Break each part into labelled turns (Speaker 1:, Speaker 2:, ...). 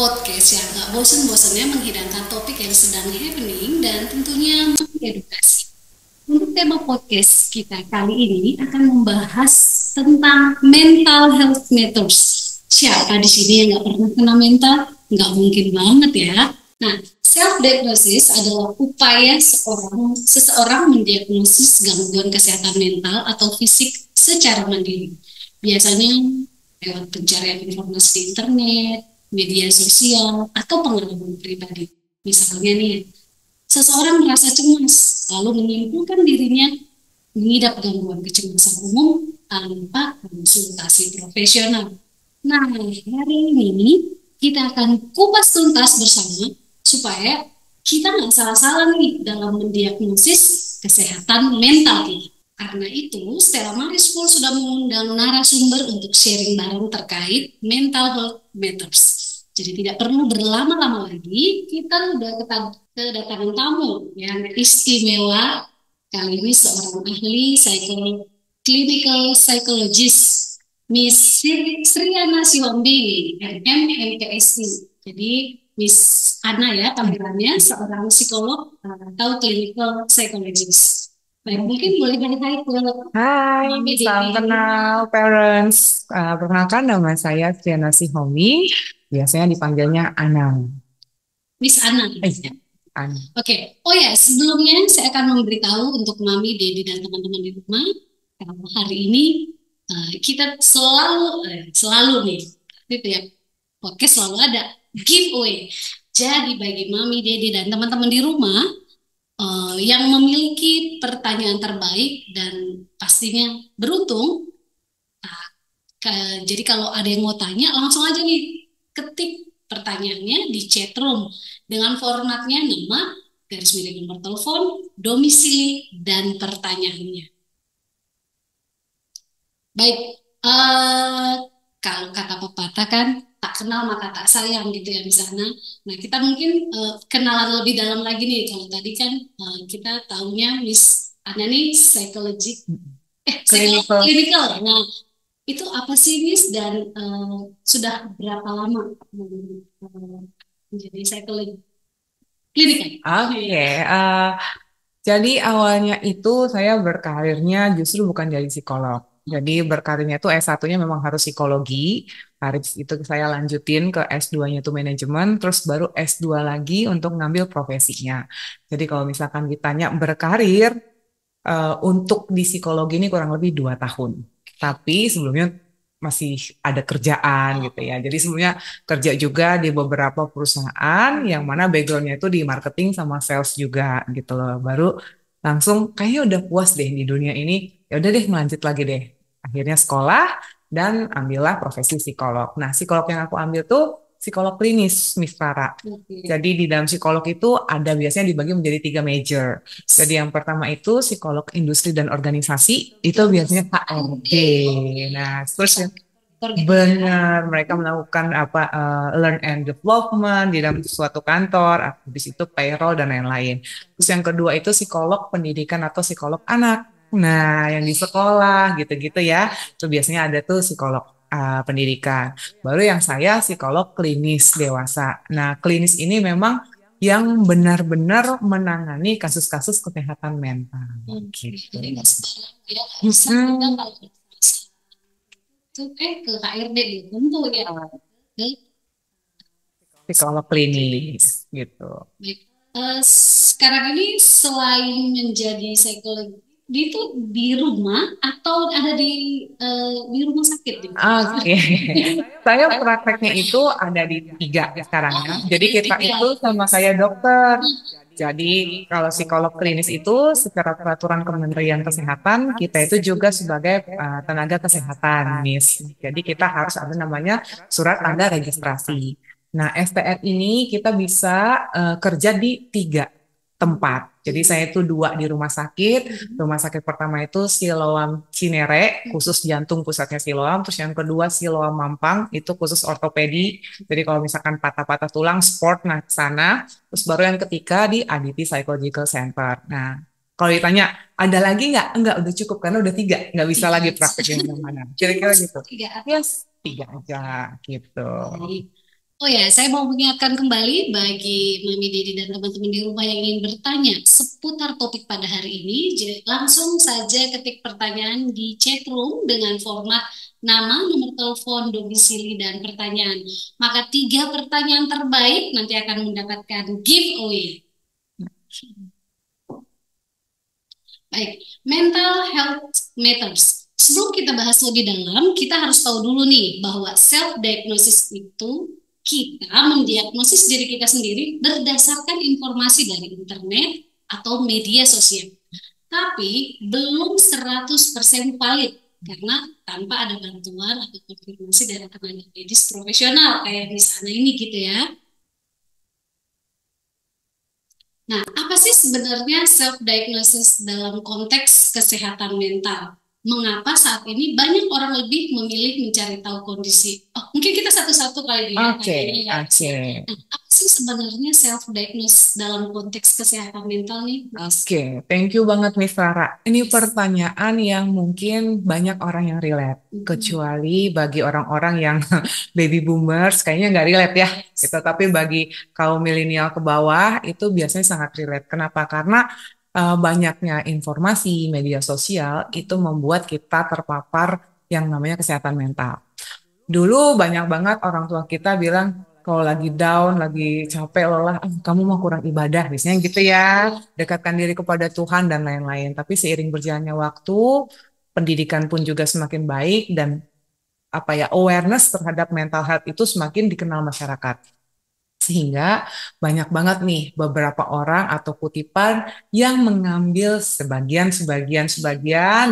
Speaker 1: podcast yang gak bosan-bosannya menghidangkan topik yang sedang happening dan tentunya mengedukasi. Untuk tema podcast kita kali ini akan membahas tentang mental health matters. Siapa di sini yang nggak pernah kena mental? Nggak mungkin banget ya. Nah, self-diagnosis adalah upaya seseorang mendiagnosis gangguan kesehatan mental atau fisik secara mandiri. Biasanya lewat pencarian informasi di internet, media sosial, atau pengalaman pribadi. Misalnya nih, seseorang merasa cemas, lalu menyimpulkan dirinya mengidap gangguan kecemasan umum tanpa konsultasi profesional. Nah, hari ini kita akan kupas tuntas bersama supaya kita nggak salah-salah nih dalam mendiagnosis kesehatan mental kita. Karena itu, Stella Maris School sudah mengundang narasumber untuk sharing bareng terkait mental health matters. Jadi tidak perlu berlama-lama lagi, kita sudah kedatangan tamu yang istimewa. Kali ini seorang ahli clinical psychologist, Miss Sriana Siwambi, MM MPSI. Jadi Miss Ana ya panggilannya, seorang psikolog atau clinical psychologist. Baik, mungkin boleh dari hai ke
Speaker 2: Hai,
Speaker 1: Mami
Speaker 2: salam
Speaker 1: Devi.
Speaker 2: kenal parents. Perkenalkan nama saya Triana Sihomi, biasanya dipanggilnya Anang.
Speaker 1: Miss Ana.
Speaker 2: Ya, Anang.
Speaker 1: Oke, oh ya, sebelumnya saya akan memberitahu untuk Mami, Dedi, dan teman-teman di rumah, kalau hari ini kita selalu nih, itu ya, podcast selalu ada giveaway. Jadi bagi Mami, Dedi, dan teman-teman di rumah yang memiliki pertanyaan terbaik dan pastinya beruntung, jadi kalau ada yang mau tanya, langsung aja nih ketik pertanyaannya di chat room dengan formatnya nama, garis miring nomor telepon, domisili, dan pertanyaannya. Baik, eh, kalau kata pepatah kan tak kenal maka tak sayang gitu ya di sana. Nah kita mungkin kenalan lebih dalam lagi nih. Kalau tadi kan kita tahunya Miss Ana nih psikolog
Speaker 2: Clinical.
Speaker 1: klinikal. Nah itu apa sih Miss dan sudah berapa lama menjadi psikolog klinikal?
Speaker 2: Oke, jadi awalnya itu saya berkarirnya justru bukan jadi psikolog. Jadi berkarirnya itu S1-nya memang harus psikologi. Habis itu saya lanjutin ke S2-nya itu manajemen, terus baru S2 lagi untuk ngambil profesinya. Jadi kalau misalkan ditanya berkarir, untuk di psikologi ini kurang lebih 2 tahun. Tapi sebelumnya masih ada kerjaan gitu ya. Jadi sebelumnya kerja juga di beberapa perusahaan yang mana backgroundnya itu di marketing sama sales juga gitu loh. Baru langsung kayaknya udah puas deh di dunia ini. Ya udah deh melanjut lagi deh. Akhirnya sekolah dan ambillah profesi psikolog. Nah, psikolog yang aku ambil tuh psikolog klinis, Miss Farah.
Speaker 1: Oke.
Speaker 2: Jadi di dalam psikolog itu ada biasanya dibagi menjadi 3 major. Jadi yang pertama itu psikolog industri dan organisasi, itu biasanya HRD. Nah, terus yang benar mereka melakukan apa learn and development di dalam suatu kantor, habis itu payroll dan lain-lain. Terus yang kedua itu psikolog pendidikan atau psikolog anak. Nah, yang di sekolah gitu-gitu ya. Itu biasanya ada tuh psikolog pendidikan. Baru yang saya psikolog klinis dewasa. Nah, klinis ini memang yang benar-benar menangani kasus-kasus kesehatan mental. Gitu.
Speaker 1: Jadi nggak sembarang ya, nggak bisa kita kalau itu ke HRD gitu tentu ya. Oke,
Speaker 2: Psikolog klinis gitu.
Speaker 1: baik. Sekarang ini selain menjadi psikolog itu di rumah atau ada di rumah sakit di
Speaker 2: Oke, saya prakteknya itu ada di 3 sekarang ya. Jadi kita itu sama saya dokter. Jadi kalau psikolog klinis itu secara peraturan Kementerian Kesehatan kita itu juga sebagai tenaga kesehatan, Miss. Jadi kita harus ada namanya surat tanda registrasi. Nah, STR ini kita bisa kerja di 3 tempat. Jadi saya itu 2 di rumah sakit. Rumah sakit pertama itu Siloam Cinere, khusus jantung pusatnya Siloam. Terus yang kedua Siloam Mampang, itu khusus ortopedi. Jadi kalau misalkan patah-patah tulang, sport, nah ke sana. Terus baru yang ketiga di Aditi Psychological Center. Nah, kalau ditanya, ada lagi nggak? Enggak, udah cukup karena udah 3. Nggak bisa lagi praktek di mana-mana. Kira-kira gitu.
Speaker 1: tiga.
Speaker 2: Yes, 3 aja gitu.
Speaker 1: Baik. Oh ya, saya mau mengingatkan kembali bagi Mami Dedi dan teman-teman di rumah yang ingin bertanya seputar topik pada hari ini, langsung saja ketik pertanyaan di chat room dengan format nama, nomor telepon, domisili, dan pertanyaan. Maka 3 pertanyaan terbaik nanti akan mendapatkan giveaway. Baik, mental health matters. Sebelum kita bahas lebih dalam, kita harus tahu dulu nih bahwa self-diagnosis itu kita mendiagnosis diri kita sendiri berdasarkan informasi dari internet atau media sosial. Tapi belum 100% valid karena tanpa ada bantuan atau konfirmasi dari tenaga medis profesional kayak di sana ini gitu ya. Nah, apa sih sebenarnya self-diagnosis dalam konteks kesehatan mental? Mengapa saat ini banyak orang lebih memilih mencari tahu kondisi? Oh, mungkin kita satu-satu kali ya,
Speaker 2: Oke,
Speaker 1: tanyanya ya.
Speaker 2: oke.
Speaker 1: Nah, apa sih sebenarnya self-diagnosis dalam konteks kesehatan mental nih?
Speaker 2: Oke, thank you banget Miss Rara. Ini
Speaker 1: Yes.
Speaker 2: pertanyaan yang mungkin banyak orang yang relate,
Speaker 1: Mhm.
Speaker 2: kecuali bagi orang-orang yang baby boomers, kayaknya nggak relate ya. Gitu. Tapi bagi kaum milenial ke bawah itu biasanya sangat relate. Kenapa? Karena banyaknya informasi media sosial itu membuat kita terpapar yang namanya kesehatan mental. Dulu banyak banget orang tua kita bilang kalau lagi down, lagi capek, lelah, "Ah, kamu mau kurang ibadah," biasanya gitu ya. Dekatkan diri kepada Tuhan dan lain-lain. Tapi seiring berjalannya waktu, pendidikan pun juga semakin baik dan apa ya awareness terhadap mental health itu semakin dikenal masyarakat. Sehingga banyak banget nih beberapa orang atau kutipan yang mengambil sebagian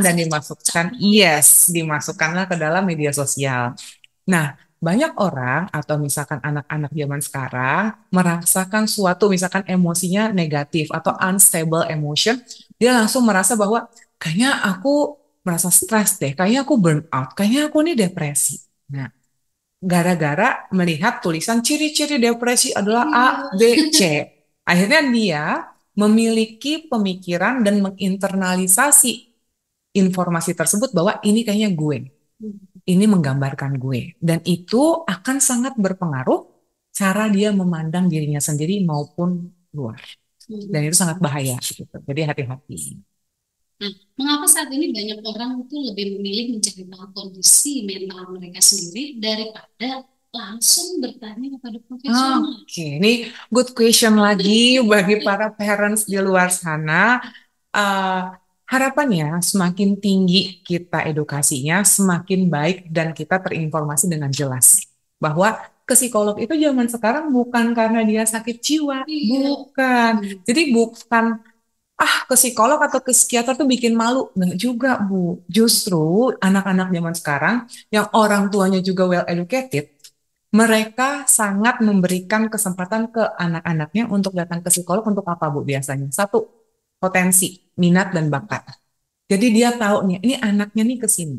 Speaker 2: dan dimasukkan, yes, dimasukkanlah ke dalam media sosial. Nah, banyak orang atau misalkan anak-anak zaman sekarang merasakan suatu misalkan emosinya negatif atau unstable emotion, dia langsung merasa bahwa kayaknya aku merasa stres deh, kayaknya aku burn out, kayaknya aku ini depresi. Nah, gara-gara melihat tulisan ciri-ciri depresi adalah A, B, C. Akhirnya dia memiliki pemikiran dan menginternalisasi informasi tersebut bahwa ini kayaknya gue, ini menggambarkan gue. Dan itu akan sangat berpengaruh cara dia memandang dirinya sendiri maupun luar. Dan itu sangat bahaya gitu. Jadi hati-hati.
Speaker 1: Nah, mengapa saat ini banyak orang itu lebih memilih mencari tahu kondisi mental mereka sendiri daripada langsung bertanya kepada profesional?
Speaker 2: Oke, ini good question lagi bagi para parents di luar sana. Eh, harapannya semakin tinggi kita edukasinya, semakin baik dan kita terinformasi dengan jelas. Bahwa ke psikolog itu zaman sekarang bukan karena dia sakit jiwa,
Speaker 1: Iya.
Speaker 2: bukan. Jadi bukan ke psikolog atau ke psikiater tuh bikin malu. Nggak juga, Bu. Justru anak-anak zaman sekarang yang orang tuanya juga well educated, mereka sangat memberikan kesempatan ke anak-anaknya untuk datang ke psikolog untuk apa, Bu, biasanya? Satu, potensi, minat, dan bakat. Jadi dia tahu nih, ini anaknya nih ke sini.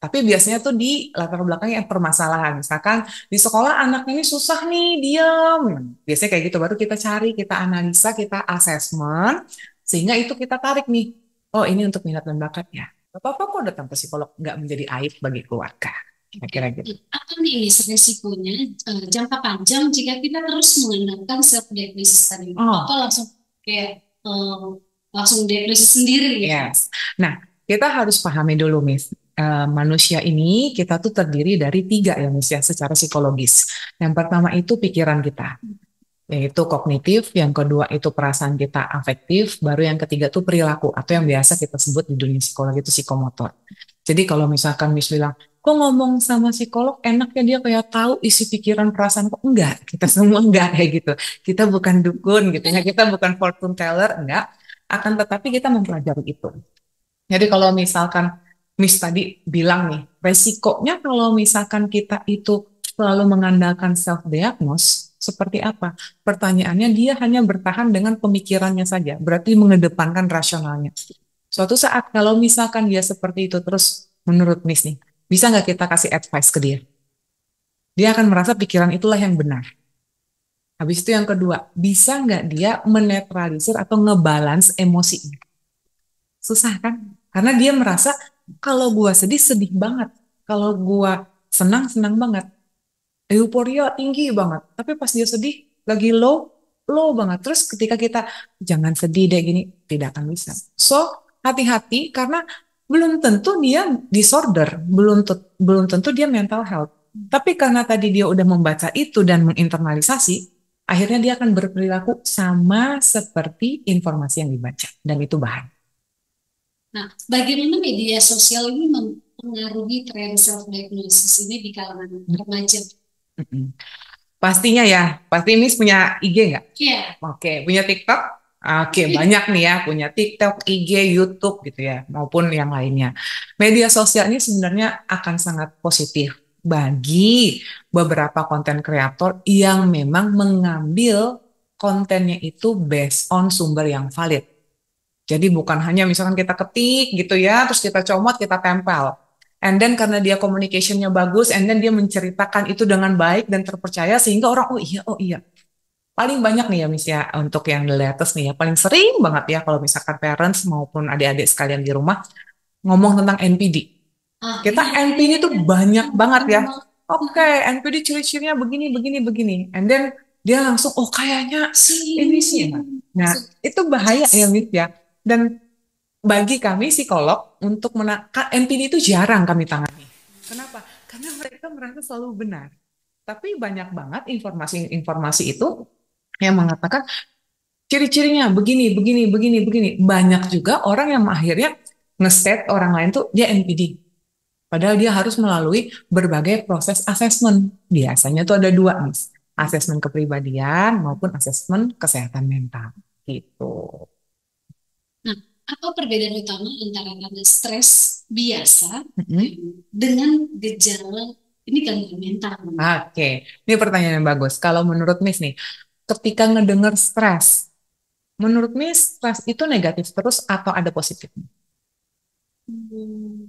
Speaker 2: Tapi biasanya tuh di latar belakangnya yang permasalahan. Misalkan di sekolah anaknya ini susah nih, diam. Biasanya kayak gitu, baru kita cari, kita analisa, kita asesmen, sehingga itu kita tarik nih. Oh, ini untuk minat dan bakat ya. Gak apa-apa kok datang ke psikolog, nggak menjadi aib bagi keluarga. Kira-kira gitu.
Speaker 1: Apa nih resikonya jangka panjang jika kita terus mengandalkan self diagnosis tadi
Speaker 2: Oh,
Speaker 1: atau langsung kayak langsung diagnosis sendiri gitu?
Speaker 2: yes. Nah, kita harus pahami dulu, Miss. Manusia ini kita tuh terdiri dari tiga ya, Miss ya, secara psikologis. Yang pertama itu pikiran kita, yaitu kognitif. Yang kedua itu perasaan kita, afektif. Baru yang ketiga tuh perilaku, atau yang biasa kita sebut di dunia psikologi itu psikomotor. Jadi kalau misalkan Miss bilang, kok ngomong sama psikolog enaknya dia kayak tahu isi pikiran perasaan kok enggak, kita semua enggak kayak gitu. Kita bukan dukun gitu ya, kita bukan fortune teller, enggak. Akan tetapi kita mempelajari itu. Jadi kalau misalkan Miss tadi bilang nih, resikonya kalau misalkan kita itu selalu mengandalkan self-diagnose, seperti apa? Pertanyaannya dia hanya bertahan dengan pemikirannya saja, berarti mengedepankan rasionalnya. Suatu saat kalau misalkan dia seperti itu terus, menurut Miss nih, bisa nggak kita kasih advice ke dia? Dia akan merasa pikiran itulah yang benar. Habis itu yang kedua, bisa nggak dia menetralisir atau ngebalance emosinya? Susah kan? Karena dia merasa kalau gua sedih sedih banget, kalau gua senang senang banget. euforia tinggi banget. Tapi pas dia sedih, lagi low banget. Terus ketika kita jangan sedih deh gini, tidak akan bisa. So, hati-hati karena belum tentu dia disorder, belum tentu dia mental health. Tapi karena tadi dia udah membaca itu dan menginternalisasi, akhirnya dia akan berperilaku sama seperti informasi yang dibaca. Dan itu bahaya.
Speaker 1: Nah, bagaimana media sosial ini mempengaruhi tren self-diagnosis ini di kalangan remaja?
Speaker 2: Mm-mm. Pastinya ya, pasti Miss punya IG nggak?
Speaker 1: Iya.
Speaker 2: Oke, punya TikTok? Oke, banyak nih ya, punya TikTok, IG, YouTube gitu ya, maupun yang lainnya. Media sosial ini sebenarnya akan sangat positif bagi beberapa konten kreator yang memang mengambil kontennya itu based on sumber yang valid. Jadi bukan hanya misalkan kita ketik gitu ya, terus kita comot, kita tempel. And then karena dia communication-nya bagus, and then dia menceritakan itu dengan baik dan terpercaya sehingga orang oh iya. Paling banyak nih ya Miss ya untuk yang the latest nih ya, paling sering banget ya kalau misalkan parents maupun adik-adik sekalian di rumah ngomong tentang NPD.
Speaker 1: Ah,
Speaker 2: Kita
Speaker 1: iya,
Speaker 2: NPD itu banyak banget ya.
Speaker 1: benar.
Speaker 2: Oke, NPD ciri-cirinya begini. And then dia langsung, oh kayaknya ini sih. Nah, itu bahaya ya Miss ya. Dan bagi kami psikolog untuk menekan NPD itu jarang kami tangani. Kenapa? Karena mereka merasa selalu benar. Tapi banyak banget informasi-informasi itu yang mengatakan ciri-cirinya begini. Banyak juga orang yang akhirnya nge-state orang lain tuh dia NPD. Padahal dia harus melalui berbagai proses asesmen. Biasanya tuh ada dua, Miss. Asesmen kepribadian maupun asesmen kesehatan mental. Gitu.
Speaker 1: Nah, apa perbedaan utama antara karena stres biasa
Speaker 2: Mm-mm.
Speaker 1: dengan gejala ini gangguan mental?
Speaker 2: Oke, ini pertanyaan yang bagus. Kalau menurut Miss nih, ketika ngedenger stres, menurut Miss stres itu negatif terus atau ada positifnya?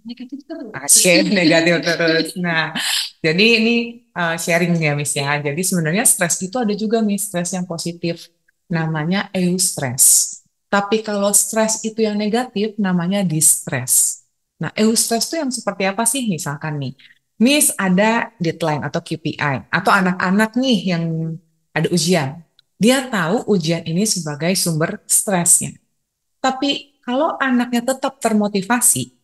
Speaker 1: Negatif terus.
Speaker 2: Oke, negatif terus. Nah, jadi ini sharing ya Miss ya. Jadi sebenarnya stres itu ada juga Miss, stres yang positif. Namanya eustress. Tapi kalau stres itu yang negatif, namanya distress. Nah, eustress itu yang seperti apa sih? Misalkan nih, Miss ada deadline atau KPI, atau anak-anak nih yang ada ujian. Dia tahu ujian ini sebagai sumber stresnya. Tapi kalau anaknya tetap termotivasi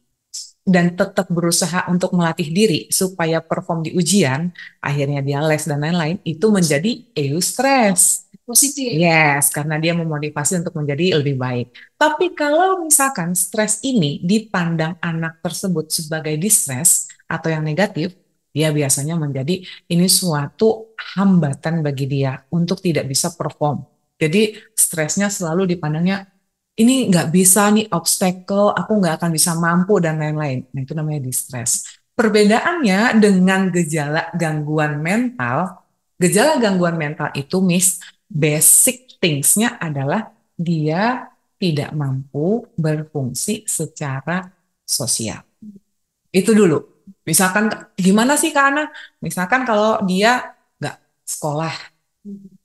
Speaker 2: dan tetap berusaha untuk melatih diri supaya perform di ujian, akhirnya dia les dan lain-lain, itu menjadi eustress.
Speaker 1: Positif.
Speaker 2: Yes, karena dia memotivasi untuk menjadi lebih baik. Tapi kalau misalkan stres ini dipandang anak tersebut sebagai distress atau yang negatif, dia biasanya menjadi ini suatu hambatan bagi dia untuk tidak bisa perform. Jadi stresnya selalu dipandangnya ini nggak bisa nih obstacle, aku nggak akan bisa mampu dan lain-lain. Nah itu namanya distress. Perbedaannya dengan gejala gangguan mental itu Miss, basic things-nya adalah dia tidak mampu berfungsi secara sosial. Itu dulu. Misalkan gimana sih Kak Ana? Misalkan kalau dia nggak sekolah,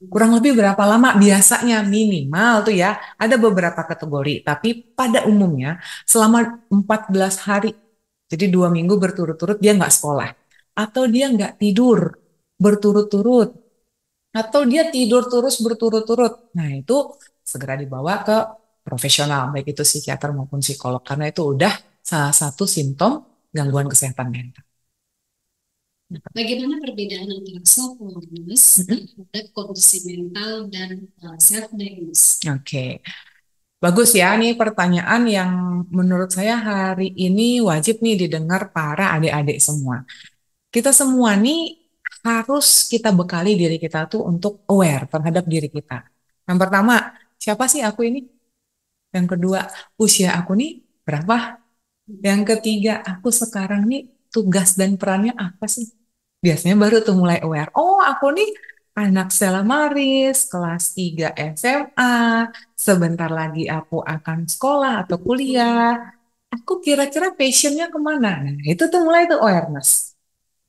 Speaker 2: kurang lebih berapa lama biasanya minimal tuh ya, ada beberapa kategori, tapi pada umumnya selama 14 hari, jadi 2 minggu berturut-turut dia nggak sekolah, atau dia nggak tidur berturut-turut, atau dia tidur terus berturut-turut. Nah itu segera dibawa ke profesional, baik itu psikiater maupun psikolog, karena itu udah salah satu simptom gangguan kesehatan mental.
Speaker 1: Bagaimana perbedaan antara self-awareness terhadap kondisi mental dan self-diagnosis?
Speaker 2: Oke. Bagus ya, nih pertanyaan yang menurut saya hari ini wajib nih didengar para adik-adik semua. Kita semua nih harus kita bekali diri kita tuh untuk aware terhadap diri kita. Yang pertama, siapa sih aku ini? Yang kedua, usia aku nih berapa? Yang ketiga, aku sekarang nih tugas dan perannya apa sih? Biasanya baru tuh mulai aware. Oh, aku nih anak Stella Maris, kelas 3 SMA. Sebentar lagi aku akan sekolah atau kuliah. Aku kira-kira passionnya kemana? Nah, itu tuh mulai tuh awareness.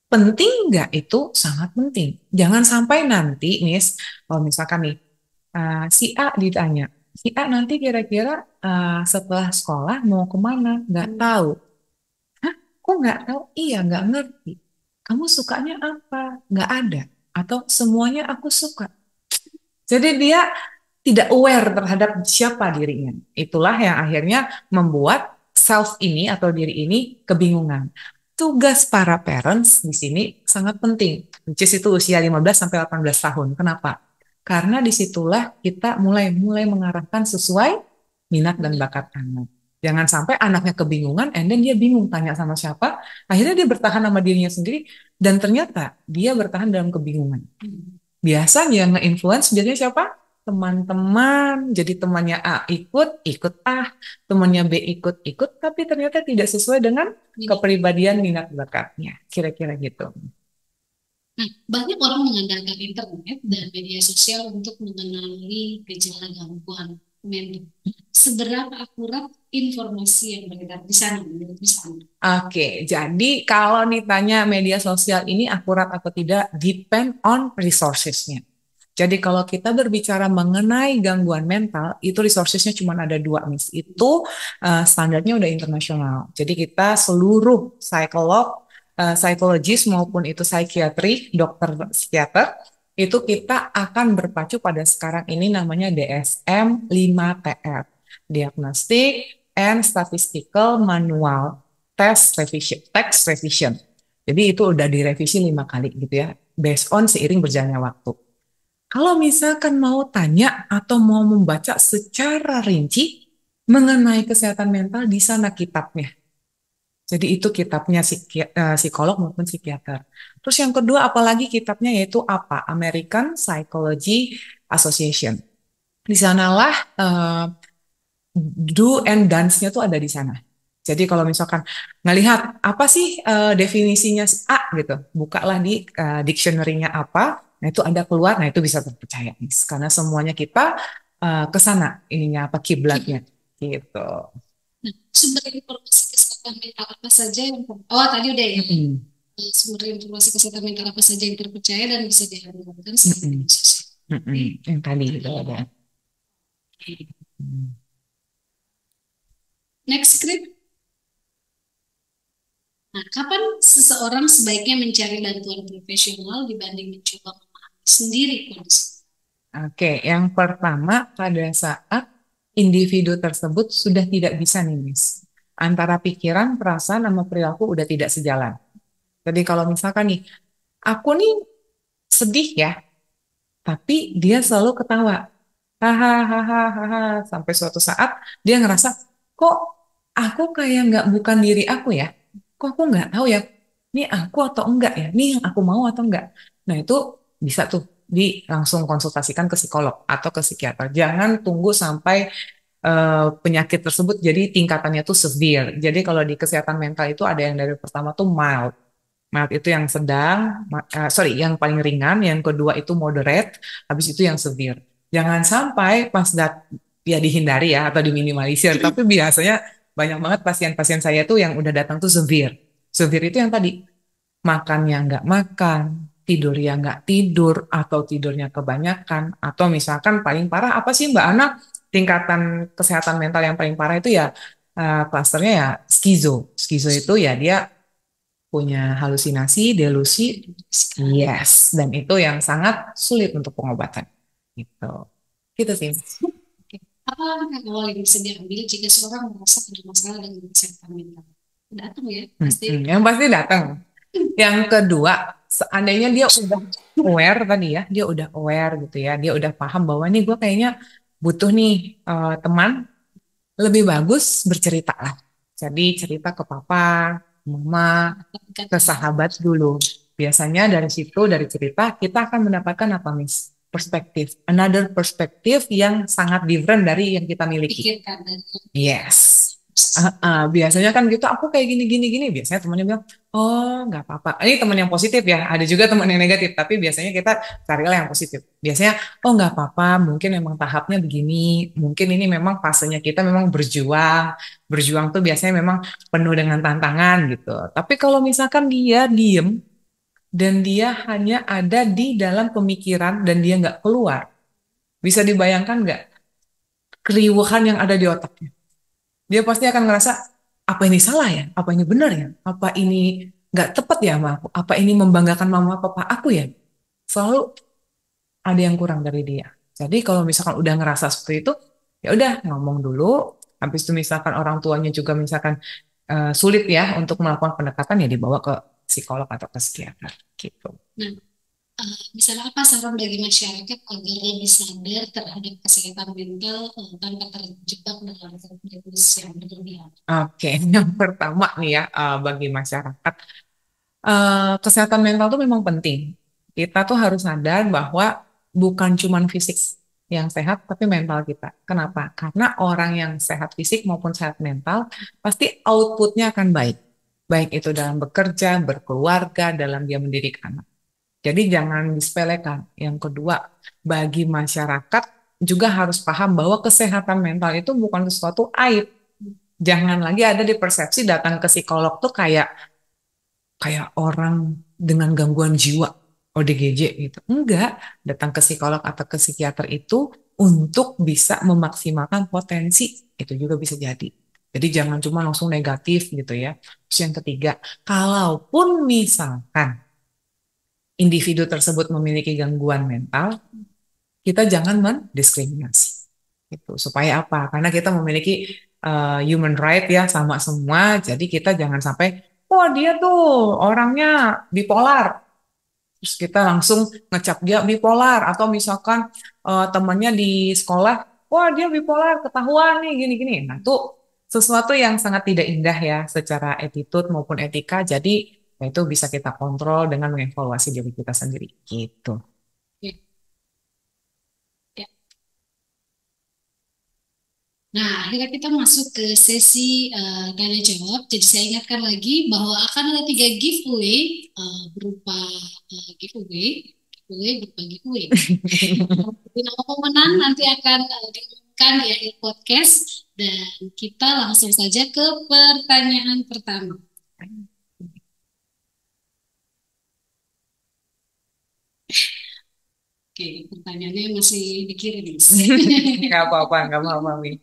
Speaker 2: Penting nggak? Itu sangat penting. Jangan sampai nanti, Miss, kalau misalkan nih, si A ditanya, si A nanti kira-kira setelah sekolah mau kemana? Nggak tahu. Hah? Kok nggak tahu? Iya, nggak ngerti. kamu sukanya apa? Nggak ada. Atau semuanya aku suka. Jadi dia tidak aware terhadap siapa dirinya. Itulah yang akhirnya membuat self ini atau diri ini kebingungan. Tugas para parents di sini sangat penting, which is itu usia 15 sampai 18 tahun. Kenapa? Karena disitulah kita mulai mulai mengarahkan sesuai minat dan bakat anak. Jangan sampai anaknya kebingungan, and then dia bingung tanya sama siapa, akhirnya dia bertahan sama dirinya sendiri, dan ternyata dia bertahan dalam kebingungan. Biasanya yang nge-influence biasanya siapa? Teman-teman. Jadi temannya A ikut, ikut A. Temannya B ikut, ikut. Tapi ternyata tidak sesuai dengan kepribadian minat bakatnya. Kira-kira gitu.
Speaker 1: Nah, banyak orang mengandalkan internet dan media sosial untuk mengenali gejala gangguan mental. Seberapa akurat informasi yang beredar di sana menurut misalnya?
Speaker 2: Oke, jadi kalau ditanya media sosial ini akurat atau tidak, depend on resourcesnya. Jadi kalau kita berbicara mengenai gangguan mental, itu resourcesnya cuma ada dua, Miss. Itu standarnya udah internasional. Jadi kita seluruh psikolog, psikologis maupun itu psikiatri, dokter psikiater, itu kita akan berpacu pada sekarang ini namanya DSM-5-TR. Diagnostic and Statistical Manual Test Revision, Text Revision. Jadi itu udah direvisi 5 kali gitu ya, based on seiring berjalannya waktu. Kalau misalkan mau tanya atau mau membaca secara rinci mengenai kesehatan mental, di sana kitabnya. Jadi itu kitabnya psikolog maupun psikiater. Terus yang kedua apalagi kitabnya yaitu apa? American Psychology Association. Di sanalah do and dance-nya tuh ada di sana. Jadi kalau misalkan ngelihat apa sih definisinya A gitu, bukalah di dictionary-nya apa, nah itu ada keluar, nah itu bisa terpercaya nih, karena semuanya kita ke sana ininya apa kiblatnya gitu.
Speaker 1: Nah, sumber informasi kesehatan mental apa saja yang tadi udah ya. Sumber informasi kesehatan mental apa saja yang terpercaya dan bisa diandalkan secara sosial.
Speaker 2: Yang tadi itu ada.
Speaker 1: Next script. Nah, kapan seseorang sebaiknya mencari bantuan profesional dibanding mencoba memahami sendiri kondisi?
Speaker 2: Oke, yang pertama pada saat individu tersebut sudah tidak bisa nih, Miss. Antara pikiran, perasaan, sama perilaku udah tidak sejalan. Jadi kalau misalkan nih, aku nih sedih ya, tapi dia selalu ketawa. Hahaha, sampai suatu saat dia ngerasa, kok aku kayak nggak bukan diri aku ya? Kok aku nggak tahu ya, ini aku atau enggak ya? Ini yang aku mau atau enggak? Nah itu bisa tuh langsung konsultasikan ke psikolog atau ke psikiater. Jangan tunggu sampai penyakit tersebut jadi tingkatannya tuh severe. Jadi kalau di kesehatan mental itu ada yang dari pertama tuh mild. Mild itu yang sedang, yang paling ringan, yang kedua itu moderate, habis itu yang severe. Jangan sampai pas ya dihindari ya atau diminimalisir, tapi biasanya banyak banget pasien-pasien saya tuh yang udah datang tuh severe. Severe itu yang tadi, makannya nggak makan, tidurnya nggak tidur, atau tidurnya kebanyakan, atau misalkan paling parah apa sih Mbak Ana? Tingkatan kesehatan mental yang paling parah itu ya klasternya ya skizo. Skizo itu ya dia punya halusinasi, delusi, yes, dan itu yang sangat sulit untuk pengobatan. Gitu, gitu sih.
Speaker 1: Apa langkah awal yang bisa diambil jika seorang merasa ada masalah dengan kesehatan mental? Datang ya, pasti.
Speaker 2: Yang pasti datang. Yang kedua, seandainya dia udah aware tadi ya, dia udah aware gitu ya, dia udah paham bahwa nih gue kayaknya butuh nih teman, lebih bagus bercerita lah. Jadi cerita ke papa, mama, ke sahabat dulu. Biasanya dari situ, dari cerita, kita akan mendapatkan apa, Miss? Perspektif. Another perspektif yang sangat different dari yang kita miliki. Yes. Biasanya kan gitu, aku kayak gini. Biasanya temannya bilang, oh nggak apa-apa. Ini teman yang positif ya, ada juga teman yang negatif. Tapi biasanya kita carilah yang positif. Biasanya, oh nggak apa-apa, mungkin memang tahapnya begini. Mungkin ini memang fasenya kita memang berjuang. Berjuang tuh biasanya memang penuh dengan tantangan gitu. Tapi kalau misalkan dia diem, dan dia hanya ada di dalam pemikiran, dan dia nggak keluar, bisa dibayangkan nggak keriuhan yang ada di otaknya? Dia pasti akan ngerasa, apa ini salah ya? Apa ini benar ya? Apa ini nggak tepat ya sama aku. Apa ini membanggakan mama papa aku ya? Selalu ada yang kurang dari dia. Jadi kalau misalkan udah ngerasa seperti itu, ya udah ngomong dulu. Habis itu misalkan orang tuanya juga misalkan sulit ya untuk melakukan pendekatan, ya dibawa ke psikolog atau ke psikiater gitu.
Speaker 1: Nah, misalnya apa saran bagi masyarakat agar lebih sadar terhadap kesehatan mental tanpa terjebak dalam terus yang berlebihan?
Speaker 2: Oke, yang pertama nih ya, bagi masyarakat, kesehatan mental tuh memang penting. Kita tuh harus sadar bahwa bukan cuman fisik yang sehat, tapi mental kita. Kenapa? Karena orang yang sehat fisik maupun sehat mental, pasti outputnya akan baik. Baik itu dalam bekerja, berkeluarga, dalam dia mendidik anak. Jadi jangan disepelekan. Yang kedua, bagi masyarakat juga harus paham bahwa kesehatan mental itu bukan sesuatu aib. Jangan lagi ada di persepsi datang ke psikolog tuh kayak kayak orang dengan gangguan jiwa, ODGJ gitu. Enggak, datang ke psikolog atau ke psikiater itu untuk bisa memaksimalkan potensi. Itu juga bisa jadi. Jadi jangan cuma langsung negatif gitu ya. Terus yang ketiga, kalaupun misalkan individu tersebut memiliki gangguan mental, kita jangan mendiskriminasi. Itu supaya apa? Karena kita memiliki human right ya sama semua, jadi kita jangan sampai, wah dia tuh orangnya bipolar, terus kita langsung ngecap dia bipolar, atau misalkan temannya di sekolah, wah dia bipolar, ketahuan nih gini-gini. Nah itu sesuatu yang sangat tidak indah ya secara attitude maupun etika, jadi ya itu bisa kita kontrol dengan mengevaluasi diri kita sendiri gitu.
Speaker 1: Ya, ya. Nah, akhirnya kita masuk ke sesi tanya jawab. Jadi saya ingatkan lagi bahwa akan ada 3 giveaway berupa giveaway berupa giveaway. Jadi nama pemenang nanti akan diumumkan di akhir podcast dan kita langsung saja ke pertanyaan pertama. Oke, pertanyaannya masih dikirim, Miss.
Speaker 2: Nggak apa-apa, nggak apa-apa, Mi.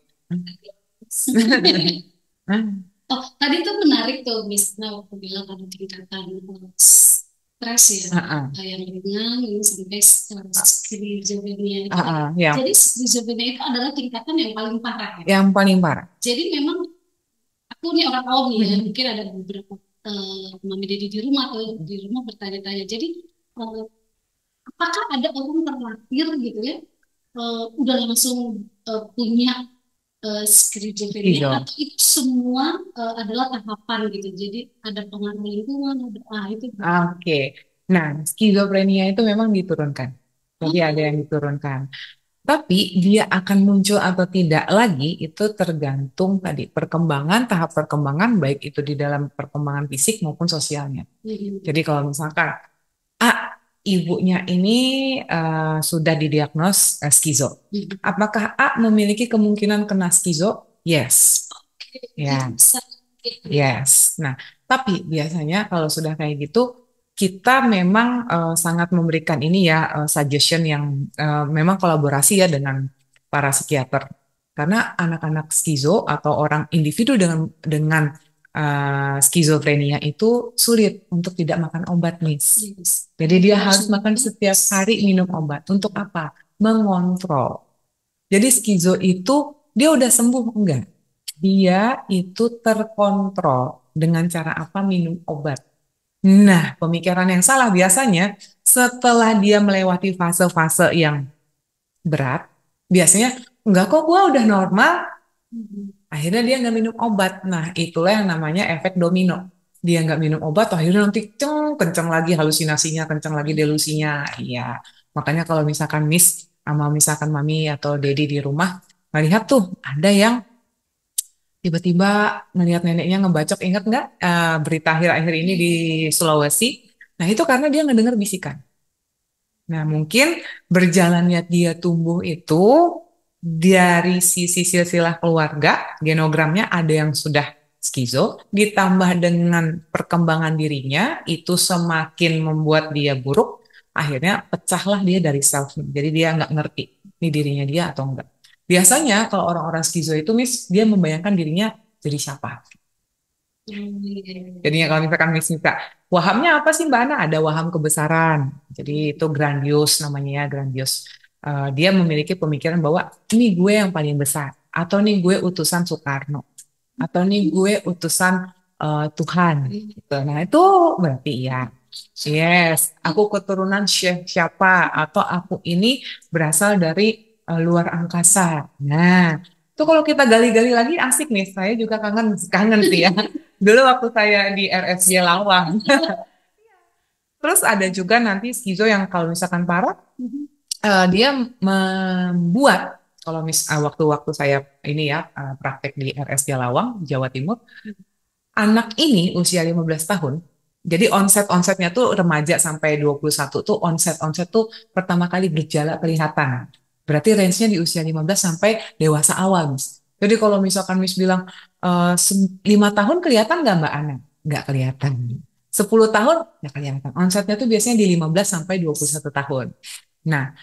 Speaker 1: Oh, tadi tuh menarik tuh, Miss. Nah, aku bilang ada tingkatan stres ya, yang ringan ini sampai skizofrenia itu.
Speaker 2: Ya.
Speaker 1: Jadi skizofrenia itu adalah tingkatan yang paling parah ya.
Speaker 2: Yang paling parah.
Speaker 1: Jadi memang aku nih orang awam nih ya, mungkin ada beberapa mami dedi di rumah atau di rumah bertanya-tanya. Jadi apakah ada orang terlahir gitu ya, udah langsung punya skizofrenia
Speaker 2: Iya.
Speaker 1: atau itu semua adalah tahapan gitu. Jadi ada pengaruh lingkungan, ada itu.
Speaker 2: Oke. Nah, skizofrenia itu memang diturunkan. Jadi ada yang diturunkan. Tapi dia akan muncul atau tidak lagi itu tergantung tadi perkembangan, tahap perkembangan baik itu di dalam perkembangan fisik maupun sosialnya. Jadi kalau misalkan ibunya ini sudah didiagnos skizo. Apakah A memiliki kemungkinan kena skizo? Yes. Ya. Yes. Nah, tapi biasanya kalau sudah kayak gitu, kita memang sangat memberikan ini ya suggestion yang memang kolaborasi ya dengan para psikiater. Karena anak-anak skizo atau orang individu dengan skizofrenia itu sulit untuk tidak makan obat, Miss. Jadi dia harus makan setiap hari minum obat. Untuk apa? Mengontrol. Jadi skizo itu dia udah sembuh enggak? Dia itu terkontrol dengan cara apa? Minum obat. Nah, pemikiran yang salah biasanya setelah dia melewati fase-fase yang berat, biasanya enggak kok gua udah normal, akhirnya dia nggak minum obat. Nah, itulah yang namanya efek domino. Dia nggak minum obat, akhirnya nanti kenceng lagi halusinasinya, kenceng lagi delusinya. Iya, makanya kalau misalkan Miss sama misalkan Mami atau Dedi di rumah, melihat tuh ada yang tiba-tiba ngelihat neneknya ngebacok, ingat nggak berita akhir-akhir ini di Sulawesi? Nah, itu karena dia ngedengar bisikan. Nah, mungkin berjalannya dia tumbuh itu dari sisi silsilah keluarga, genogramnya ada yang sudah skizo, ditambah dengan perkembangan dirinya, itu semakin membuat dia buruk, akhirnya pecahlah dia dari self. Jadi dia nggak ngerti, ini dirinya dia atau enggak. Biasanya kalau orang-orang skizo itu, Miss, dia membayangkan dirinya jadi siapa. Jadinya kalau misalkan Miss minta, wahamnya apa sih Mbak Ana? Ada waham kebesaran. Jadi itu grandios namanya ya, grandios. Dia memiliki pemikiran bahwa ini gue yang paling besar. Atau nih gue utusan Soekarno. Atau nih gue utusan Tuhan. Gitu. Nah itu berarti ya. Yes, aku keturunan Syekh siapa? Atau aku ini berasal dari luar angkasa. Nah, itu kalau kita gali-gali lagi asik nih. Saya juga kangen, kangen sih ya. Dulu waktu saya di RSJ Lawang. Terus ada juga nanti skizo yang kalau misalkan parah, dia membuat kalau waktu-waktu saya ini ya praktek di RSJ Lawang, Jawa Timur, anak ini usia 15 tahun. Jadi onsetnya tuh remaja sampai 21 tuh onset tuh pertama kali gejala kelihatan. Berarti range-nya di usia 15 sampai dewasa awal, Miss. Jadi kalau misalkan Miss bilang 5 tahun kelihatan nggak Mbak Ana? Nggak kelihatan. 10 tahun nggak kelihatan. Onsetnya tuh biasanya di 15 sampai 21 tahun. Nah,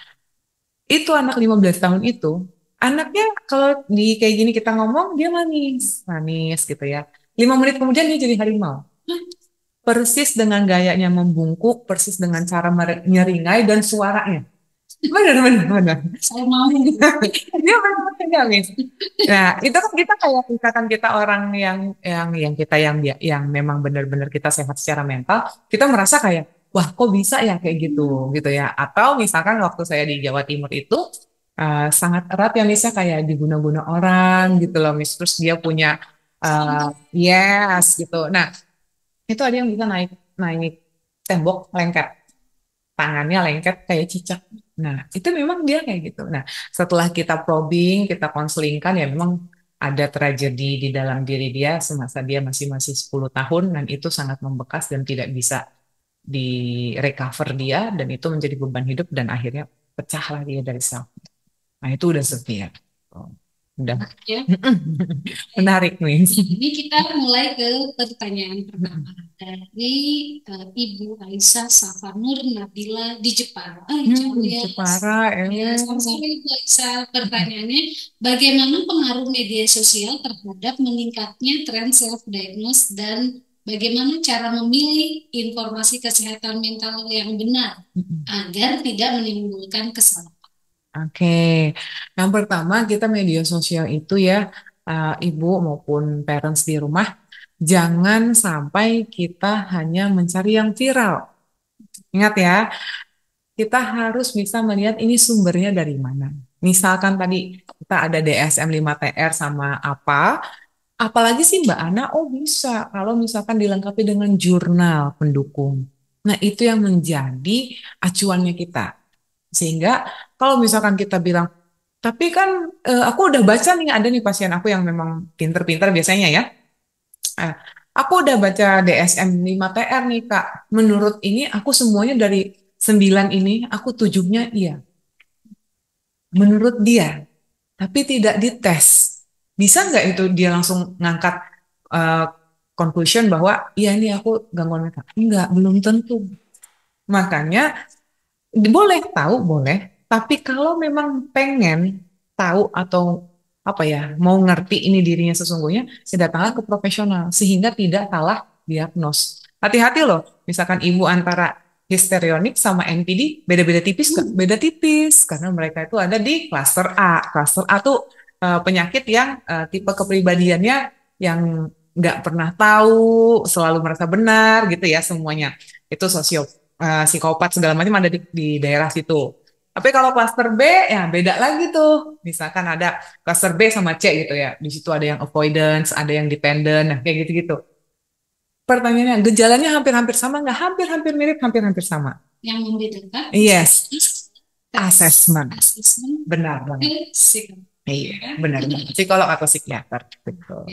Speaker 2: itu anak 15 tahun itu, anaknya kalau di kayak gini kita ngomong, dia manis. Manis gitu ya. 5 menit kemudian dia jadi harimau. Persis dengan gayanya membungkuk, persis dengan cara nyeringai dan suaranya. Benar, benar, benar.
Speaker 1: Saya mau.
Speaker 2: Dia memang Miss. Nah, itu kan kita kayak misalkan kita orang yang kita yang memang benar-benar kita sehat secara mental, kita merasa kayak wah kok bisa ya kayak gitu ya. Atau misalkan waktu saya di Jawa Timur itu sangat erat ya Miss ya kayak diguna-guna orang gitu loh Miss. Terus dia punya yes gitu. Nah, itu ada yang bisa naik naik tembok lengket, tangannya lengket kayak cicak. Nah, itu memang dia kayak gitu. Nah, setelah kita probing, kita konselingkan ya memang ada tragedi di dalam diri dia semasa dia masih masih 10 tahun dan itu sangat membekas dan tidak bisa di recover dia dan itu menjadi beban hidup dan akhirnya pecahlah dia dari sel. Nah, itu udah severe. Oh, udah
Speaker 1: Ya.
Speaker 2: menarik nih.
Speaker 1: Ini kita mulai ke pertanyaan pertama dari Ibu Aisyah Safanur Nabila di Jepara. Jauh ya.
Speaker 2: Jepara,
Speaker 1: Ya, sama-sama Ibu Aisyah. Pertanyaannya, bagaimana pengaruh media sosial terhadap meningkatnya tren self-diagnose dan bagaimana cara memilih informasi kesehatan mental yang benar agar tidak menimbulkan kesalahan?
Speaker 2: Oke, yang pertama kita media sosial itu ya, ibu maupun parents di rumah, jangan sampai kita hanya mencari yang viral. Ingat ya, kita harus bisa melihat ini sumbernya dari mana. Misalkan tadi kita ada DSM-5TR sama apa, apalagi sih Mbak Ana, oh bisa kalau misalkan dilengkapi dengan jurnal pendukung. Nah, itu yang menjadi acuannya kita. Sehingga kalau misalkan kita bilang, tapi kan aku udah baca nih ada nih pasien aku yang memang pinter-pinter biasanya ya. Eh, aku udah baca DSM-5TR nih Kak. Menurut ini aku semuanya dari 9 ini aku 7-nya iya. Menurut dia, tapi tidak dites. Bisa nggak itu dia langsung ngangkat eh, conclusion bahwa iya ini aku gangguan mental? Enggak, belum tentu. Makanya boleh tahu, boleh. Tapi kalau memang pengen tahu atau apa ya, mau ngerti ini dirinya sesungguhnya, saya datanglah ke profesional sehingga tidak salah diagnos. Hati-hati loh, misalkan ibu antara histerionik sama NPD beda-beda tipis nggak? Beda tipis karena mereka itu ada di klaster A. Klaster A tuh penyakit yang tipe kepribadiannya yang nggak pernah tahu, selalu merasa benar gitu ya semuanya. Itu psikopat segala macam ada di daerah situ. Tapi kalau klaster B ya beda lagi tuh. Misalkan ada klaster B sama C gitu ya. Di situ ada yang avoidance, ada yang dependent, nah kayak gitu-gitu. Pertanyaannya, gejalanya hampir-hampir sama nggak? Hampir-hampir mirip, hampir-hampir sama.
Speaker 1: Yang membedakan
Speaker 2: Yes,
Speaker 1: assessment.
Speaker 2: assessment. Benar banget.
Speaker 1: Psikolog.
Speaker 2: Iya, benar banget. Psikolog atau psikiater. Betul.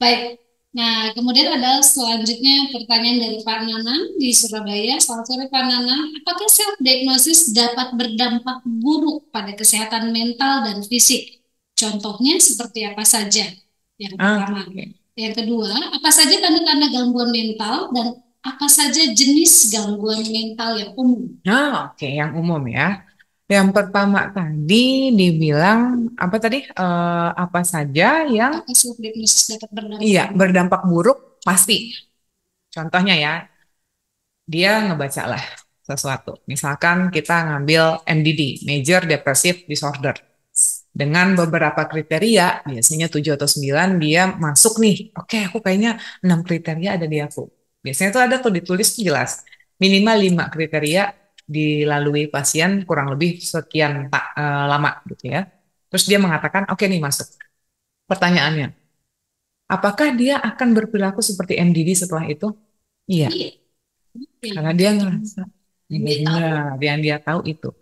Speaker 1: Baik. Nah, kemudian ada selanjutnya pertanyaan dari Pak Nanang di Surabaya. Selamat sore Pak Nanang. Apakah self-diagnosis dapat berdampak buruk pada kesehatan mental dan fisik? Contohnya seperti apa saja? Yang pertama. Yang kedua, apa saja tanda-tanda gangguan mental dan apa saja jenis gangguan mental yang umum?
Speaker 2: Oke, yang umum ya. Yang pertama tadi dibilang apa tadi? Apa saja yang
Speaker 1: Apakah self-diagnosis dapat berdampak
Speaker 2: iya berdampak buruk pasti. Contohnya ya, dia ngebaca lah sesuatu. Misalkan kita ngambil MDD, Major Depressive Disorder. Dengan beberapa kriteria, biasanya 7 atau 9, dia masuk nih. Oke, aku kayaknya 6 kriteria ada di aku. Biasanya tuh ada tuh ditulis tuh jelas. Minimal 5 kriteria dilalui pasien kurang lebih sekian lama gitu ya. Terus dia mengatakan, oke nih masuk. Pertanyaannya, apakah dia akan berperilaku seperti MDD setelah itu? Iya, karena dia ngerasa benar yang dia tahu itu.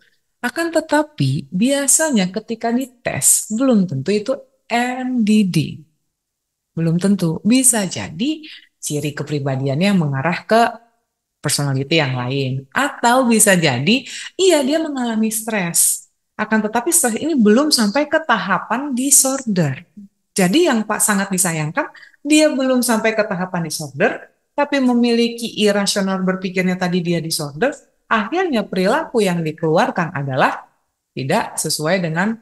Speaker 2: Akan tetapi biasanya ketika dites belum tentu itu MDD. Belum tentu. Bisa jadi ciri kepribadiannya mengarah ke personality yang lain. Atau bisa jadi iya dia mengalami stres. Akan tetapi stres ini belum sampai ke tahapan disorder. Jadi yang Pak sangat disayangkan, dia belum sampai ke tahapan disorder, tapi memiliki irasional berpikirnya tadi dia disorder, akhirnya perilaku yang dikeluarkan adalah tidak sesuai dengan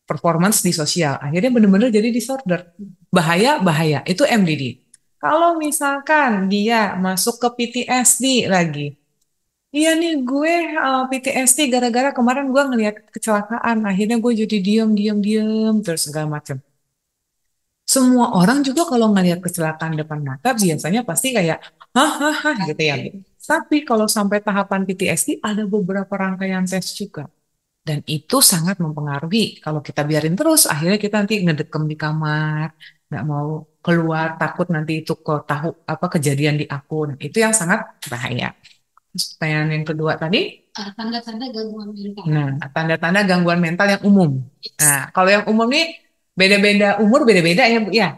Speaker 2: performance di sosial. Akhirnya benar-benar jadi disorder. Bahaya, bahaya. Itu MDD. Kalau misalkan dia masuk ke PTSD lagi, iya nih gue PTSD gara-gara kemarin gue ngeliat kecelakaan, akhirnya gue jadi diem, terus segala macam. Semua orang juga kalau ngelihat kecelakaan depan mata biasanya pasti kayak hahaha gitu ya. Tapi kalau sampai tahapan PTSD ada beberapa rangkaian tes juga. Dan itu sangat mempengaruhi. Kalau kita biarin terus, akhirnya kita nanti ngedekem di kamar, nggak mau keluar, takut nanti itu kok tahu apa kejadian di aku. Nah, itu yang sangat bahaya. Terus pertanyaan yang kedua tadi,
Speaker 1: tanda-tanda gangguan mental.
Speaker 2: nah tanda-tanda gangguan mental yang umum. Nah, kalau yang umum nih beda-beda umur, beda-beda ya Bu ya.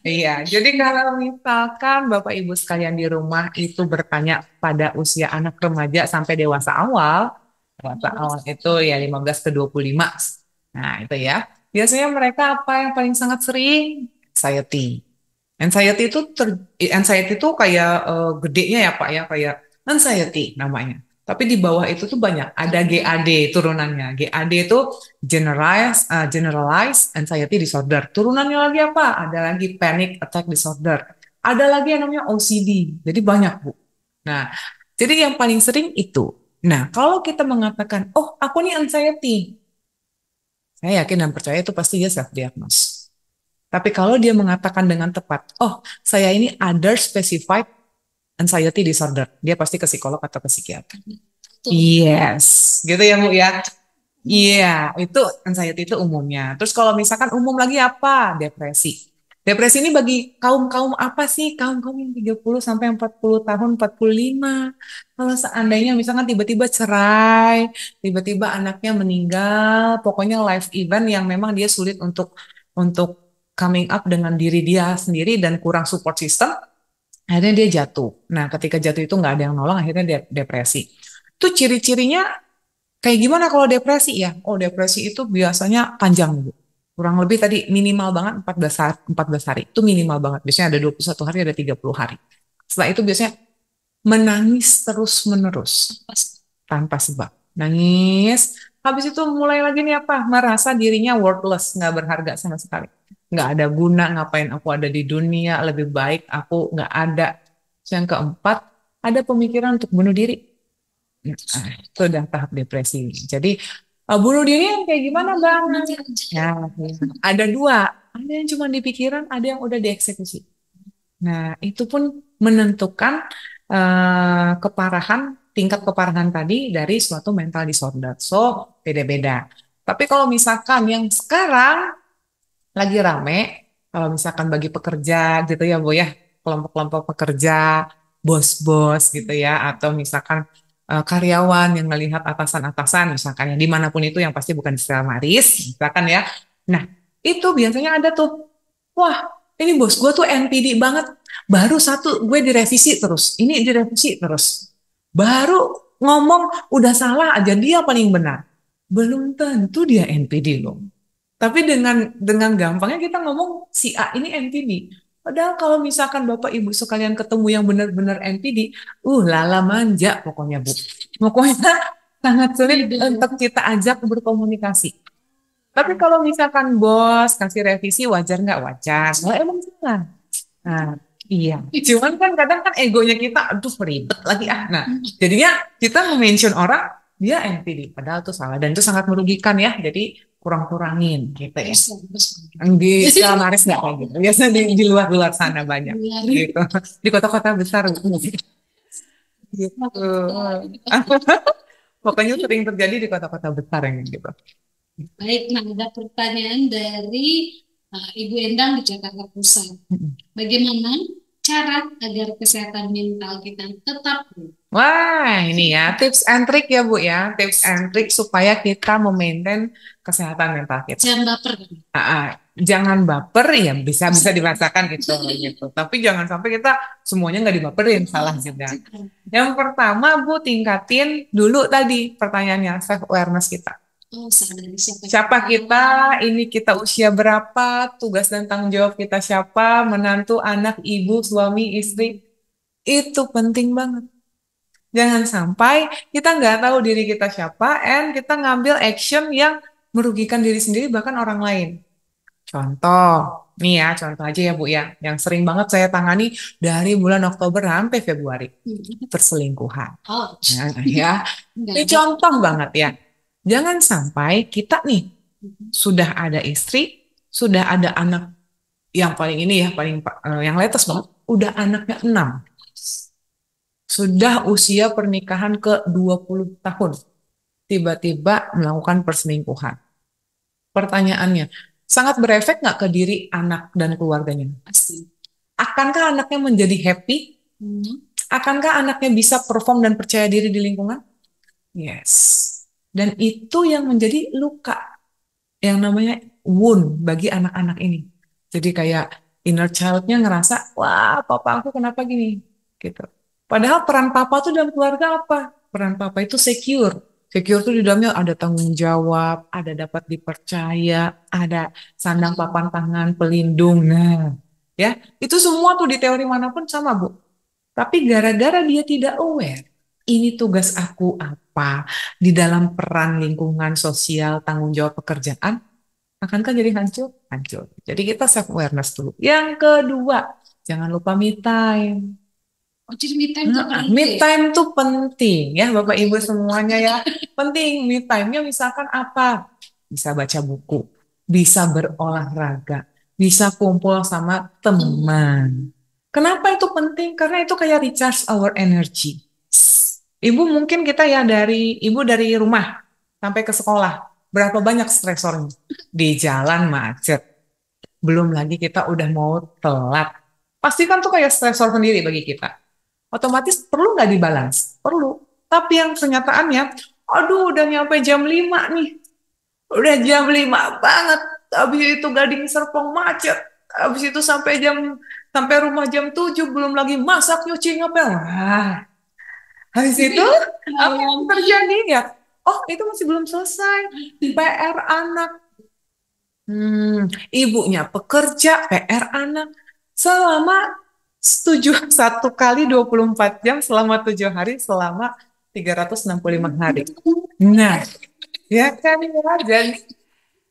Speaker 2: Iya, jadi kalau misalkan Bapak Ibu sekalian di rumah itu bertanya pada usia anak remaja sampai dewasa awal, dewasa awal itu ya 15 ke 25. Nah, itu ya. Biasanya mereka apa yang paling sangat sering? Anxiety. Anxiety itu anxiety itu kayak gedenya ya Pak ya, kayak anxiety namanya. Tapi di bawah itu tuh banyak, ada GAD turunannya. GAD itu generalized anxiety disorder. Turunannya lagi apa? Ada lagi panic attack disorder. Ada lagi yang namanya OCD. Jadi banyak, Bu. Nah, jadi yang paling sering itu. Nah, kalau kita mengatakan, oh aku nih anxiety, saya yakin dan percaya itu pasti dia self-diagnose. Tapi kalau dia mengatakan dengan tepat, oh saya ini other specified anxiety disorder, dia pasti ke psikolog atau ke psikiater. Yes, gitu ya Bu ya. Iya, itu anxiety itu umumnya. Terus kalau misalkan umum lagi apa? Depresi. Depresi ini bagi kaum-kaum apa sih? Kaum-kaum yang 30 sampai 40 tahun, 45. Kalau seandainya misalkan tiba-tiba cerai, tiba-tiba anaknya meninggal, pokoknya life event yang memang dia sulit untuk coming up dengan diri dia sendiri dan kurang support system, akhirnya dia jatuh. Nah, ketika jatuh itu nggak ada yang nolong, akhirnya dia depresi. Itu ciri-cirinya kayak gimana kalau depresi ya? Oh, depresi itu biasanya panjang, Bu. Kurang lebih tadi minimal banget 14 hari, 14 hari. Itu minimal banget. Biasanya ada 21 hari, ada 30 hari. Setelah itu biasanya menangis terus-menerus tanpa sebab. Nangis, habis itu mulai lagi nih apa? Merasa dirinya worthless, nggak berharga sama sekali. Nggak ada guna, ngapain aku ada di dunia, lebih baik aku nggak ada. Terus yang keempat, ada pemikiran untuk bunuh diri. Nah, itu udah tahap depresi. Jadi bunuh diri yang kayak gimana Bang? Ya, ada dua. Ada yang cuma di pikiran, ada yang udah dieksekusi. Nah, itu pun menentukan keparahan, tingkat keparahan tadi dari suatu mental disorder. So, beda-beda. Tapi kalau misalkan yang sekarang lagi rame, kalau misalkan bagi pekerja gitu ya Bu ya, kelompok-kelompok pekerja, bos-bos gitu ya, atau misalkan karyawan yang melihat atasan-atasan, misalkan yang dimanapun itu yang pasti bukan Stella Maris, misalkan ya. Nah, itu biasanya ada tuh, wah ini bos gue tuh NPD banget, baru satu gue direvisi terus, ini direvisi terus, baru ngomong udah salah aja dia paling benar, belum tentu dia NPD loh. Tapi dengan gampangnya kita ngomong si A ini NPD. Padahal kalau misalkan Bapak Ibu sekalian ketemu yang benar-benar NPD, lala manja pokoknya Bu. Pokoknya sangat sulit untuk kita ajak berkomunikasi. Tapi kalau misalkan bos kasih revisi wajar nggak wajar? Nah, emang salah. Nah, Iya, cuman kan kadang kan egonya kita, aduh ribet lagi ah. Nah, jadinya kita mention orang, dia NPD, padahal itu salah dan itu sangat merugikan ya. Jadi kurang-kurangin gitu ya. Di Selamaris nggak kayak gitu. Biasanya di luar-luar sana banyak gitu. Di kota-kota besar gitu. Pokoknya sering terjadi di kota-kota besar yang gitu.
Speaker 1: Baik, nah ada pertanyaan dari Ibu Endang di Jakarta Pusat. Bagaimana cara agar kesehatan mental kita tetap
Speaker 2: Wah, ini ya tips and trick ya Bu ya, tips and trick supaya kita memaintain kesehatan mental kita.
Speaker 1: jangan baper?
Speaker 2: Jangan baper ya bisa bisa dirasakan gitu gitu. Tapi jangan sampai kita semuanya nggak dibaperin, salah juga. Yang pertama Bu tingkatin dulu tadi pertanyaannya self awareness kita.
Speaker 1: Oh, sadari
Speaker 2: Siapa kita, ini kita usia berapa, tugas dan tanggung jawab kita siapa, menantu, anak, ibu, suami, istri. Itu penting banget. Jangan sampai kita nggak tahu diri kita siapa, and kita ngambil action yang merugikan diri sendiri, bahkan orang lain. Contoh, nih ya, contoh aja ya Bu ya, yang sering banget saya tangani dari bulan Oktober sampai Februari, perselingkuhan.
Speaker 1: Oh,
Speaker 2: Ya, ini contoh banget ya. Jangan sampai kita nih sudah ada istri, sudah ada anak yang paling ini ya, paling yang latest banget, udah anaknya 6. Sudah usia pernikahan ke 20 tahun. Tiba-tiba melakukan perselingkuhan. Pertanyaannya, sangat berefek nggak ke diri anak dan keluarganya?
Speaker 1: pasti.
Speaker 2: Akankah anaknya menjadi happy? Akankah anaknya bisa perform dan percaya diri di lingkungan? Yes. Dan itu yang menjadi luka, yang namanya wound bagi anak-anak ini. Jadi kayak inner child-nya ngerasa, wah papa aku kenapa gini? Gitu. Padahal peran papa tuh dalam keluarga apa? Peran papa itu secure. Secure tuh di dalamnya ada tanggung jawab, ada dapat dipercaya, ada sandang papan tangan, pelindung. Nah, ya, itu semua tuh di teori manapun sama, Bu. Tapi gara-gara dia tidak aware, ini tugas aku apa di dalam peran lingkungan sosial, tanggung jawab pekerjaan, akankah jadi hancur? Hancur. Jadi kita self awareness dulu. Yang kedua, jangan lupa me time.
Speaker 1: Oh, jadi me time itu
Speaker 2: Me time tuh penting ya Bapak Ibu semuanya ya. Penting me time-nya misalkan apa? Bisa baca buku, bisa berolahraga, bisa kumpul sama teman. Kenapa itu penting? Karena itu kayak recharge our energy. Ibu mungkin kita ya ibu dari rumah sampai ke sekolah. Berapa banyak stresornya? Di jalan macet. Belum lagi kita udah mau telat. Pasti kan tuh kayak stresor sendiri bagi kita. Otomatis perlu nggak dibalance? Perlu. Tapi yang kenyataannya, aduh udah nyampe jam 5 nih. Udah jam 5 banget. Habis itu Gading Serpong macet. Habis itu sampai rumah jam 7 belum lagi masak nyuci ngepel. Wah, habis itu apa yang terjadi ya? Oh, itu masih belum selesai. PR anak. Ibunya pekerja, PR anak. Selama 1 kali 24 jam, selama 7 hari, selama 365 hari. Nah, ya kan ya. Jadi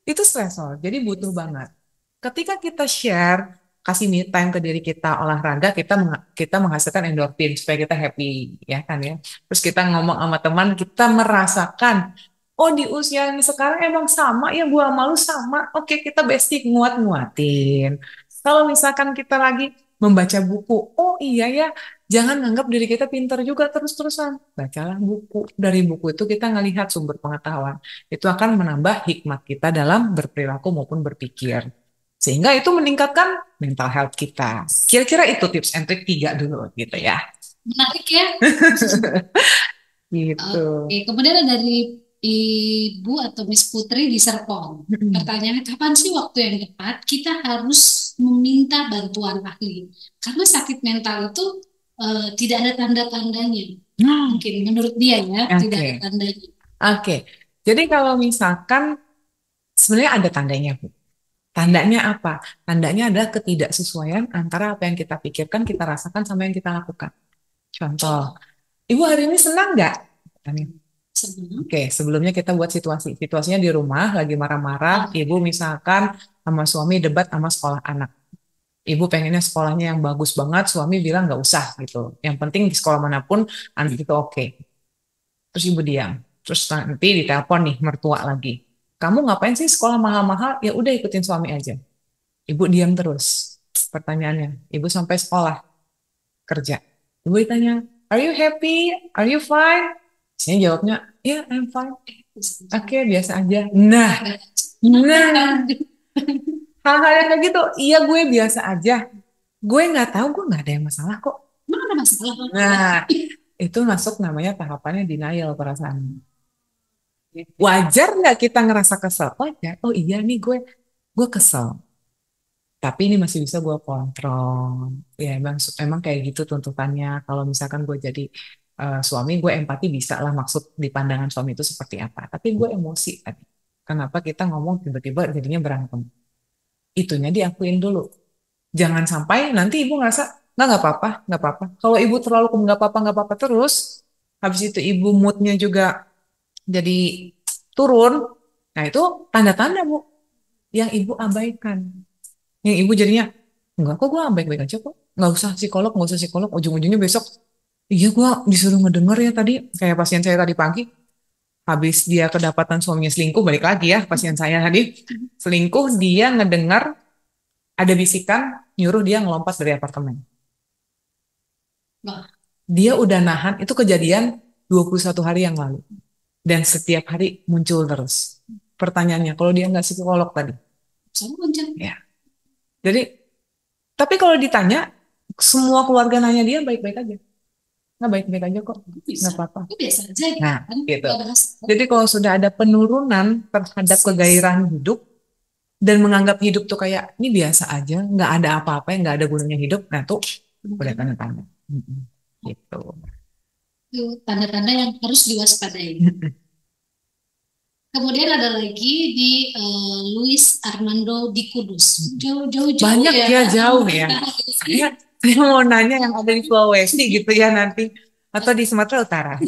Speaker 2: itu stresor. Jadi butuh banget. Ketika kita share, kasih me time ke diri kita, olahraga, kita menghasilkan endorfin supaya kita happy, ya kan ya. Terus kita ngomong sama teman, kita merasakan, oh di usia ini sekarang emang sama ya, gua malu sama. Oke, kita bestie nguatin. Kalau misalkan kita lagi membaca buku, oh iya ya, jangan nganggap diri kita pintar juga terus-terusan. Bacalah buku. Dari buku itu kita ngelihat sumber pengetahuan. Itu akan menambah hikmat kita dalam berperilaku maupun berpikir. Sehingga itu meningkatkan mental health kita. Kira-kira itu tips and trick 3 dulu gitu ya.
Speaker 1: Menarik ya.
Speaker 2: Gitu.
Speaker 1: Oke, kemudian ada dari Ibu atau Miss Putri di Serpong. Pertanyaannya, kapan sih waktu yang tepat kita harus meminta bantuan ahli? Karena sakit mental itu tidak ada tanda-tandanya. Mungkin menurut dia ya, tidak ada tandanya.
Speaker 2: Oke. Jadi kalau misalkan sebenarnya ada tandanya, Bu. Tandanya apa? Tandanya adalah ketidaksesuaian antara apa yang kita pikirkan, kita rasakan, sama yang kita lakukan. Contoh, Ibu hari ini senang nggak? Oke, sebelumnya kita buat situasi. Situasinya di rumah, lagi marah-marah, Ibu misalkan sama suami debat sama sekolah anak. Ibu pengennya sekolahnya yang bagus banget, suami bilang nggak usah gitu. Yang penting di sekolah manapun anak itu oke. Terus ibu diam. Terus nanti ditelepon nih mertua lagi. Kamu ngapain sih sekolah mahal-mahal? Ya udah ikutin suami aja. Ibu diam terus. Pertanyaannya, ibu sampai sekolah kerja. Ibu ditanya, are you happy? Are you fine? Saya jawabnya, ya I'm fine. Oke, biasa aja. Nah, hal-hal yang kayak gitu, iya gue biasa aja. Gue nggak tahu, gue nggak ada yang masalah kok.
Speaker 1: Mana ada masalah?
Speaker 2: Nah, itu masuk namanya tahapannya denial perasaan. Wajar nggak kita ngerasa kesel? Wajar. Oh iya nih gue kesel. Tapi ini masih bisa gue kontrol. Ya emang kayak gitu tuntutannya. Kalau misalkan gue jadi suami, gue empati bisa lah maksud di pandangan suami itu seperti apa. Tapi gue emosi tadi. Kenapa kita ngomong tiba-tiba jadinya berantem? Itunya diakuin dulu. Jangan sampai nanti ibu ngerasa nggak apa-apa, nggak apa-apa. Kalau ibu terlalu nggak apa-apa terus, habis itu ibu moodnya juga jadi turun. Nah itu tanda-tanda bu yang ibu abaikan. Yang ibu jadinya enggak kok gue baik-baik aja kok. Nggak usah psikolog. Ujung-ujungnya besok, iya gue disuruh ngedenger ya tadi kayak pasien saya tadi pagi. Habis dia kedapatan suaminya selingkuh, balik lagi ya pasien saya tadi selingkuh, dia ngedengar ada bisikan nyuruh dia ngelompat dari apartemen.
Speaker 1: Wah,
Speaker 2: Dia udah nahan, itu kejadian 21 hari yang lalu. Dan setiap hari muncul terus. Pertanyaannya, kalau dia nggak psikolog tadi.
Speaker 1: sama aja.
Speaker 2: Ya. Jadi, tapi kalau ditanya, semua keluarga nanya dia baik-baik aja. Nggak baik-baik aja kok.
Speaker 1: Bisa.
Speaker 2: Nggak apa-apa.
Speaker 1: Itu biasa aja gitu
Speaker 2: Nah,
Speaker 1: kan.
Speaker 2: gitu.
Speaker 1: Nggak bahas.
Speaker 2: Jadi kalau sudah ada penurunan terhadap kegairahan hidup, dan menganggap hidup tuh kayak, ini biasa aja, nggak ada apa-apa, nggak ada gunanya hidup, nah tuh udah tanda-tanda. Gitu.
Speaker 1: Itu tanda-tanda yang harus diwaspadai. Kemudian ada lagi di Luis Armando di Kudus. Jauh-jauh
Speaker 2: Banyak ya, jauh ya.
Speaker 1: Iya.
Speaker 2: Saya mau nanya yang ada di Sulawesi gitu ya nanti. Atau di Sumatera Utara.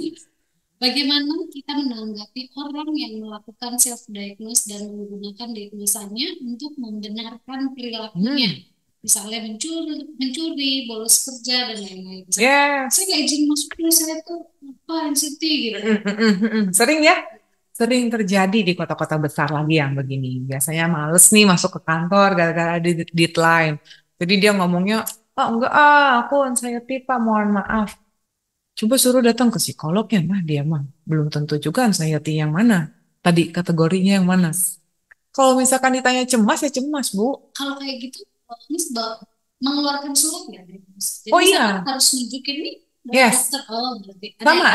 Speaker 1: Bagaimana kita menanggapi orang yang melakukan self-diagnose dan menggunakan diagnosanya untuk membenarkan perilakunya? Misalnya mencuri, bolos kerja, dan lain-lain.
Speaker 2: Yes.
Speaker 1: Saya nggak izin masuk dulu, saya tuh apa NCT gitu.
Speaker 2: Sering ya? Sering terjadi di kota-kota besar lagi yang begini. Biasanya males nih masuk ke kantor gara-gara ada deadline. Jadi dia ngomongnya, oh enggak aku anxiety Pak, mohon maaf. Coba suruh datang ke psikolognya, mah dia mah. Belum tentu juga anxiety yang mana. Tadi kategorinya yang mana. Kalau misalkan ditanya cemas ya cemas, Bu.
Speaker 1: Kalau kayak gitu, ini mengeluarkan surat ya. Jadi
Speaker 2: Oh iya,
Speaker 1: harus nunjukin nih
Speaker 2: yes.
Speaker 1: dokter. Oh, berarti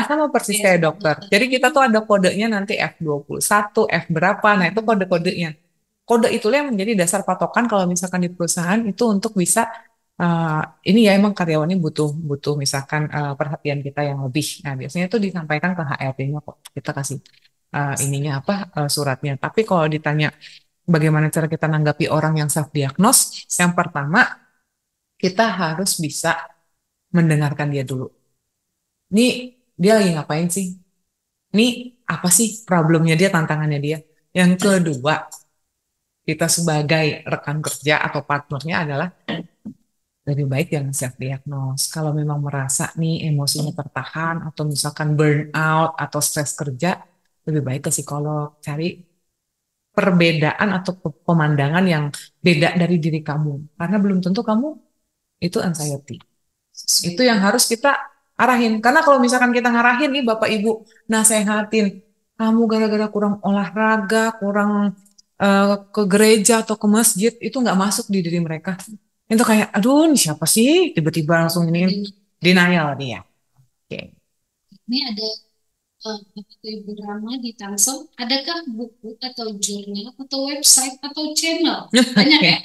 Speaker 2: Sama persis kayak dokter. Jadi kita tuh ada kodenya nanti F21, F berapa. Nah, itu kode-kodenya. Kode itulah yang menjadi dasar patokan kalau misalkan di perusahaan itu untuk bisa ini ya emang karyawannya butuh butuh misalkan perhatian kita yang lebih. Nah, biasanya itu disampaikan ke HRD-nya kok. Kita kasih ininya apa suratnya. Tapi kalau ditanya bagaimana cara kita nanggapi orang yang self diagnose, yang pertama kita harus bisa mendengarkan dia dulu. Nih dia lagi ngapain sih? Nih apa sih problemnya dia, tantangannya dia? Yang kedua, kita sebagai rekan kerja atau partnernya adalah lebih baik jangan self diagnose. Kalau memang merasa nih emosinya tertahan atau misalkan burnout atau stres kerja, lebih baik ke psikolog. Cari perbedaan atau pemandangan yang beda dari diri kamu. Karena belum tentu kamu itu anxiety. Itu yang harus kita arahin. Karena kalau misalkan kita ngarahin nih Bapak Ibu nasehatin, kamu gara-gara kurang olahraga, kurang ke gereja atau ke masjid, itu nggak masuk di diri mereka. Itu kayak, aduh ini siapa sih? Tiba-tiba langsung ini denial dia. Oke.
Speaker 1: Ini ada Ibu Rama di Tangsel. Adakah buku atau jurnal atau website atau channel banyak ya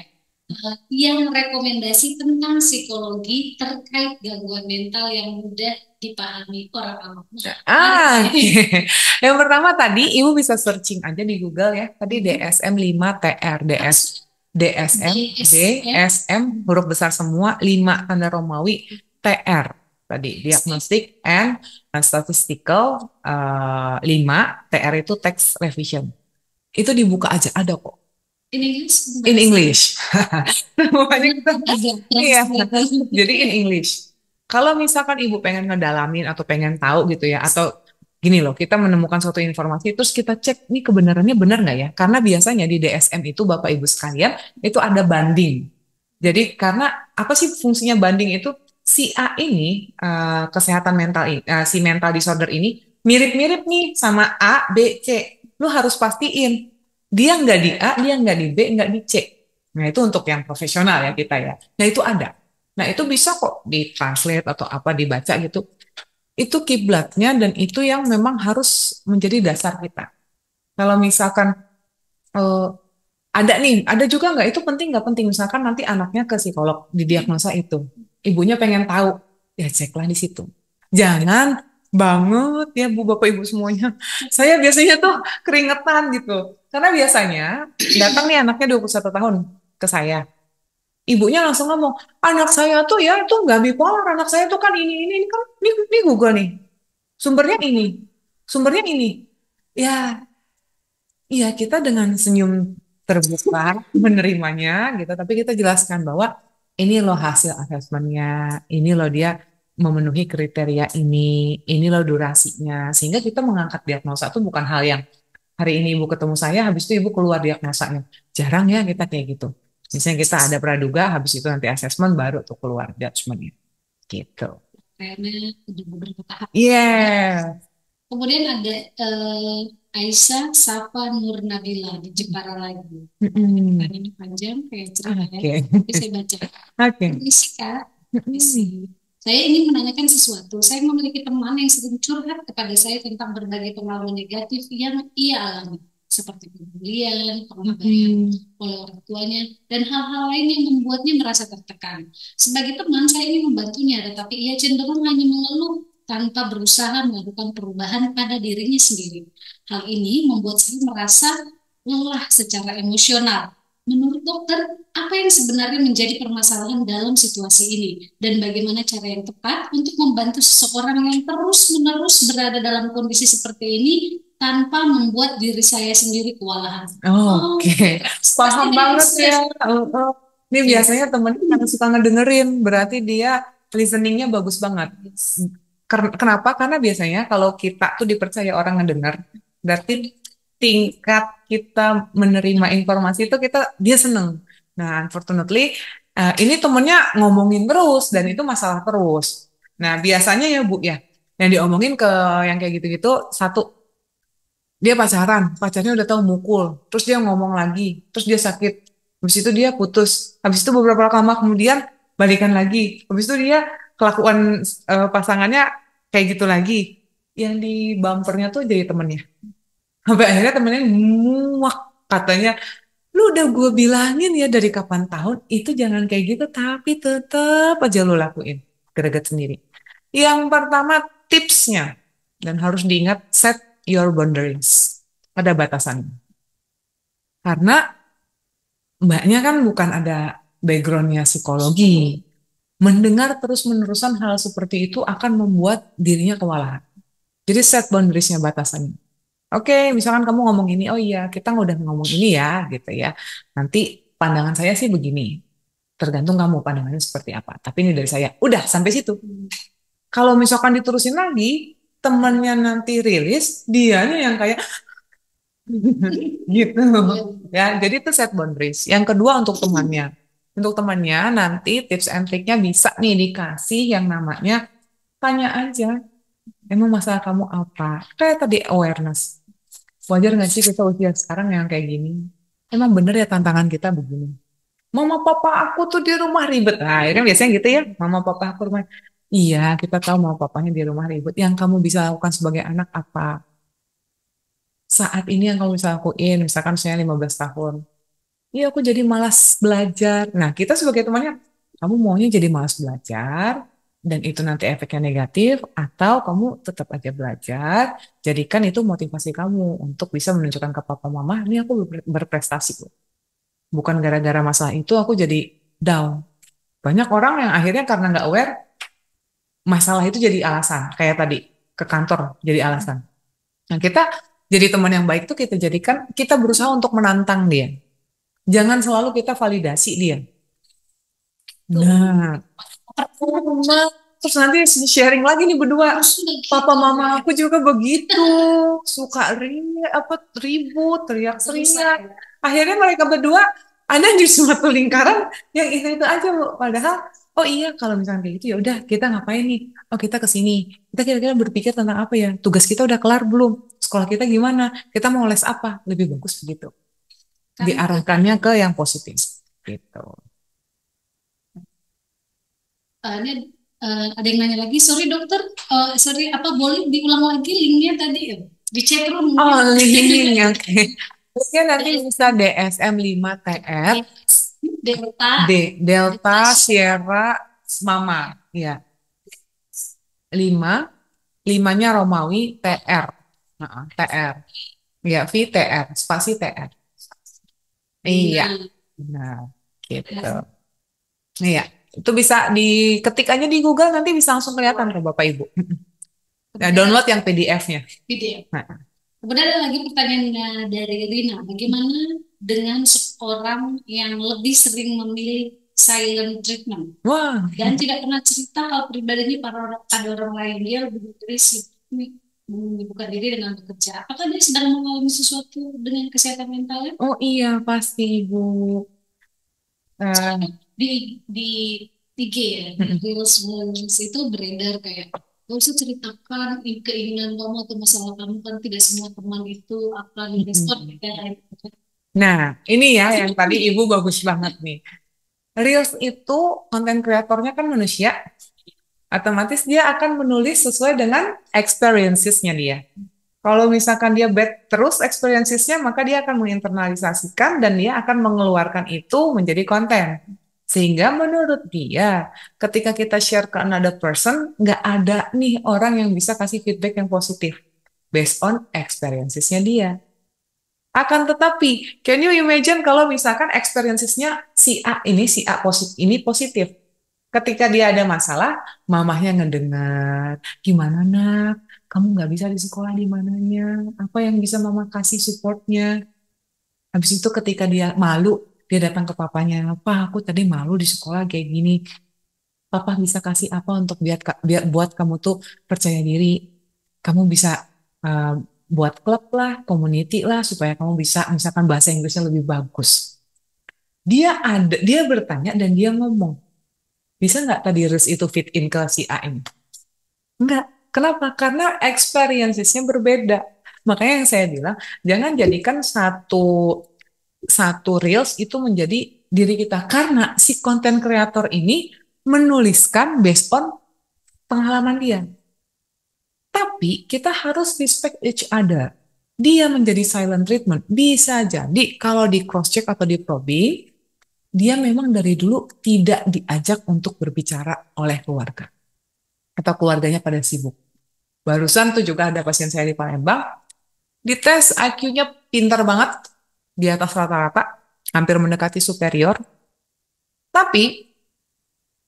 Speaker 1: yang rekomendasi tentang psikologi terkait gangguan mental yang mudah dipahami orang awam?
Speaker 2: Yang pertama tadi Ibu bisa searching aja di Google ya. Tadi DSM 5 TR, DSM huruf besar semua 5 tanda Romawi TR. Tadi diagnostic and statistical 5 TR itu text revision. Itu dibuka aja ada kok.
Speaker 1: In English
Speaker 2: In
Speaker 1: bahasa
Speaker 2: English. Makanya kita,
Speaker 1: agak
Speaker 2: iya.
Speaker 1: translate.
Speaker 2: Jadi in English. Kalau misalkan ibu pengen ngedalamin atau pengen tahu gitu ya, atau gini loh, kita menemukan suatu informasi, terus kita cek nih kebenarannya benar nggak ya? Karena biasanya di DSM itu Bapak Ibu sekalian itu ada banding. Jadi karena apa sih fungsinya banding itu? Si A ini kesehatan mental ini, si mental disorder ini mirip-mirip nih sama A, B, C. Lu harus pastiin dia nggak di A, dia nggak di B, nggak di C. Nah itu untuk yang profesional ya kita ya. Nah itu ada. Nah itu bisa kok ditranslate atau apa dibaca gitu. Itu kiblatnya dan itu yang memang harus menjadi dasar kita. Kalau misalkan eh, ada nih, ada juga nggak itu penting nggak penting. Misalkan nanti anaknya ke psikolog didiagnosa itu, ibunya pengen tahu, ya ceklah di situ. Jangan banget ya Bu Bapak Ibu semuanya. Saya biasanya tuh keringetan gitu. Karena biasanya datang nih anaknya 21 tahun ke saya. Ibunya langsung ngomong, anak saya tuh ya tuh nggak bipolar, anak saya tuh kan ini kan ini Google nih. Sumbernya ini, sumbernya ini. Ya, iya, kita dengan senyum terbuka menerimanya gitu, tapi kita jelaskan bahwa ini loh hasil asesmennya, ini loh dia memenuhi kriteria ini loh durasinya, sehingga kita mengangkat diagnosa itu bukan hal yang hari ini ibu ketemu saya, habis itu ibu keluar diagnosanya. Jarang ya kita kayak gitu. Misalnya kita ada praduga, habis itu nanti asesmen baru tuh keluar judgementnya, gitu.
Speaker 1: Karena ada beberapa tahap.
Speaker 2: Iya.
Speaker 1: Kemudian ada Aisyah Safa Nur Nabila di Jepara lagi.
Speaker 2: Mm-mm.
Speaker 1: Dan ini panjang kayak cerita ya.
Speaker 2: Oke.
Speaker 1: Tapi saya baca.
Speaker 2: Oke.
Speaker 1: Permisi Kak. Permisi.
Speaker 2: Mm-mm.
Speaker 1: Saya ingin menanyakan sesuatu. Saya memiliki teman yang sering curhat kepada saya tentang berbagai pengalaman negatif yang ia alami, seperti pembulian, pengabayan oleh orang tuanya, dan hal-hal lain yang membuatnya merasa tertekan. Sebagai teman, saya ingin membantunya, tetapi ia cenderung hanya mengeluh tanpa berusaha melakukan perubahan pada dirinya sendiri. Hal ini membuat saya merasa lelah secara emosional. Menurut dokter, apa yang sebenarnya menjadi permasalahan dalam situasi ini? Dan bagaimana cara yang tepat untuk membantu seseorang yang terus-menerus berada dalam kondisi seperti ini tanpa membuat diri saya sendiri kewalahan?
Speaker 2: Oke, paham banget ya. Ini biasanya temennya yang suka ngedengerin, berarti dia listeningnya bagus banget. Kenapa? Karena biasanya kalau kita tuh dipercaya orang ngedenger, berarti tingkat kita menerima informasi itu dia seneng. Nah, unfortunately, ini temennya ngomongin terus dan itu masalah terus. Nah, biasanya ya Bu ya, yang diomongin ke yang kayak gitu-gitu, satu, dia pacarnya udah tahu mukul, terus dia ngomong lagi, terus dia sakit, habis itu dia putus, habis itu beberapa lama kemudian balikan lagi, habis itu dia kelakuan pasangannya kayak gitu lagi, yang di bumpernya tuh jadi temennya, sampai akhirnya temennya muak katanya, lu udah gue bilangin ya dari kapan tahun itu jangan kayak gitu, tapi tetap aja lu lakuin, greget sendiri. Yang pertama tipsnya, dan harus diingat set your boundaries. Ada batasannya. Karena mbaknya kan bukan ada backgroundnya psikologi. Mendengar terus-menerusan hal seperti itu akan membuat dirinya kewalahan. Jadi set boundariesnya batasannya. Oke, misalkan kamu ngomong ini, oh iya kita udah ngomong ini ya, gitu ya. Nanti pandangan saya sih begini. Tergantung kamu pandangannya seperti apa. Tapi ini dari saya. Udah sampai situ. Kalau misalkan diterusin lagi, temannya nanti rilis, dianya yang kayak gitu ya. Jadi itu set boundaries. Yang kedua untuk temannya nanti tips and triknya bisa nih dikasih yang namanya tanya aja, emang masalah kamu apa, kayak tadi awareness, wajar nggak sih kita usia sekarang yang kayak gini, emang bener ya tantangan kita begini, mama papa aku tuh di rumah ribet, nah itu kan biasanya gitu ya, mama papa aku rumah, iya kita tahu mama papanya di rumah ribet, yang kamu bisa lakukan sebagai anak apa saat ini yang kamu bisa lakuin, misalkan saya 15 tahun. Iya, aku jadi malas belajar. Nah, kita sebagai temannya, kamu maunya jadi malas belajar, dan itu nanti efeknya negatif, atau kamu tetap aja belajar, jadikan itu motivasi kamu untuk bisa menunjukkan ke papa mama, ini aku berprestasi loh. Bukan gara-gara masalah itu aku jadi down. Banyak orang yang akhirnya karena nggak aware, masalah itu jadi alasan. Kayak tadi, ke kantor jadi alasan. Nah, kita jadi teman yang baik tuh kita jadikan, kita berusaha untuk menantang dia. Jangan selalu kita validasi dia.
Speaker 1: Tuh.
Speaker 2: Nah, Mama, terus nanti sharing lagi nih berdua. Papa mama aku juga begitu, suka ribut, teriak-teriak. Akhirnya mereka berdua ada di suatu lingkaran yang itu aja, Bu. Padahal, oh iya kalau misalnya kayak gitu ya udah kita ngapain nih? Oh kita ke sini. Kita kira-kira berpikir tentang apa ya? Tugas kita udah kelar belum? Sekolah kita gimana? Kita mau les apa? Lebih bagus begitu. Diarahkannya ke yang positif gitu.
Speaker 1: Ini ada yang nanya lagi, sorry dokter, sorry apa boleh diulang lagi linknya tadi ya? Di chat room mungkin.
Speaker 2: Oh, link, oke. Mungkin nanti bisa DSM 5 TR,
Speaker 1: Delta.
Speaker 2: Delta Sierra Mama, ya. 5, 5-nya Romawi TR. Nah, TR. Ya, VTR, spasi TR. Iya,
Speaker 1: Nah,
Speaker 2: benar. Gitu. Iya, itu bisa diketik aja di Google, nanti bisa langsung kelihatan ke Bapak Ibu. Nah, download yang PDF-nya.
Speaker 1: video.
Speaker 2: Nah,
Speaker 1: Kemudian ada lagi pertanyaan dari Rina, bagaimana dengan seorang yang lebih sering memilih silent treatment
Speaker 2: wah,
Speaker 1: dan tidak pernah cerita hal pribadinya pada orang lain, dia lebih memilih menyibukkan diri dengan bekerja. Apakah dia sedang mengalami sesuatu dengan kesehatan mentalnya?
Speaker 2: oh iya pasti Ibu. Eh,
Speaker 1: Di IG ya, di Reels itu beredar kayak gak usah ceritakan keinginan kamu atau masalah kamu, kan tidak semua teman itu akan respon ya.
Speaker 2: Nah, ini ya yang tadi Ibu bagus banget nih. Reels itu konten kreatornya kan manusia, otomatis dia akan menulis sesuai dengan experiences-nya dia. Kalau misalkan dia bad terus experiences-nya, maka dia akan menginternalisasikan dan dia akan mengeluarkan itu menjadi konten. Sehingga menurut dia, ketika kita share ke another person, nggak ada nih orang yang bisa kasih feedback yang positif based on experiences-nya dia. Akan tetapi, can you imagine kalau misalkan experiences-nya si A positif, ini positif. Ketika dia ada masalah, mamahnya ngedengar, gimana nak, kamu nggak bisa di sekolah di mananya, apa yang bisa mama kasih supportnya. Habis itu ketika dia malu, dia datang ke papanya, Pak aku tadi malu di sekolah kayak gini, papa bisa kasih apa untuk biar buat kamu tuh percaya diri, kamu bisa uh, buat klub lah, community lah, supaya kamu bisa misalkan bahasa Inggrisnya lebih bagus. Dia bertanya dan dia ngomong, bisa nggak tadi Riz itu fit in ke si A ini? Enggak. Kenapa? Karena experiences-nya berbeda. Makanya yang saya bilang, jangan jadikan satu reels itu menjadi diri kita. Karena si konten kreator ini menuliskan based on pengalaman dia. Tapi kita harus respect each other. Dia menjadi silent treatment. Bisa jadi kalau di cross check atau di probing, dia memang dari dulu tidak diajak untuk berbicara oleh keluarga. Atau keluarganya pada sibuk. Barusan tuh juga ada pasien saya di Palembang, dites IQ-nya pintar banget, di atas rata-rata, hampir mendekati superior. Tapi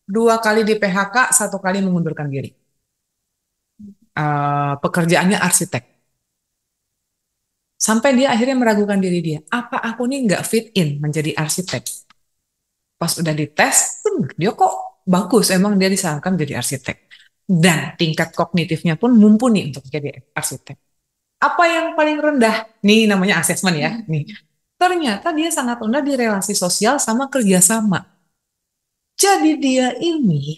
Speaker 2: 2 kali di PHK, 1 kali mengundurkan diri. Pekerjaannya arsitek. Sampai dia akhirnya meragukan diri dia. Apa aku nih nggak fit in menjadi arsitek? Pas udah dites, dia kok bagus. Emang dia disarankan jadi arsitek. Dan tingkat kognitifnya pun mumpuni untuk jadi arsitek. Apa yang paling rendah? Nih namanya asesmen ya. Nih. Ternyata dia sangat rendah di relasi sosial sama kerjasama. Jadi dia ini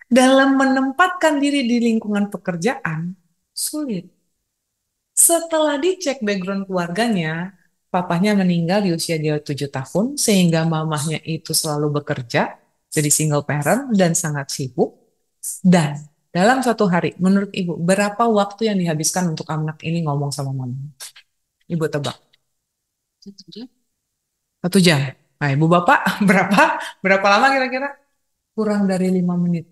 Speaker 2: dalam menempatkan diri di lingkungan pekerjaan sulit. Setelah dicek background keluarganya, papahnya meninggal di usia dia 7 tahun, sehingga mamahnya itu selalu bekerja, jadi single parent dan sangat sibuk. Dan dalam 1 hari, menurut Ibu, berapa waktu yang dihabiskan untuk anak ini ngomong sama mama? Ibu tebak.
Speaker 1: 1 jam.
Speaker 2: 1 jam. Nah, Ibu Bapak, berapa lama kira-kira? Kurang dari 5 menit.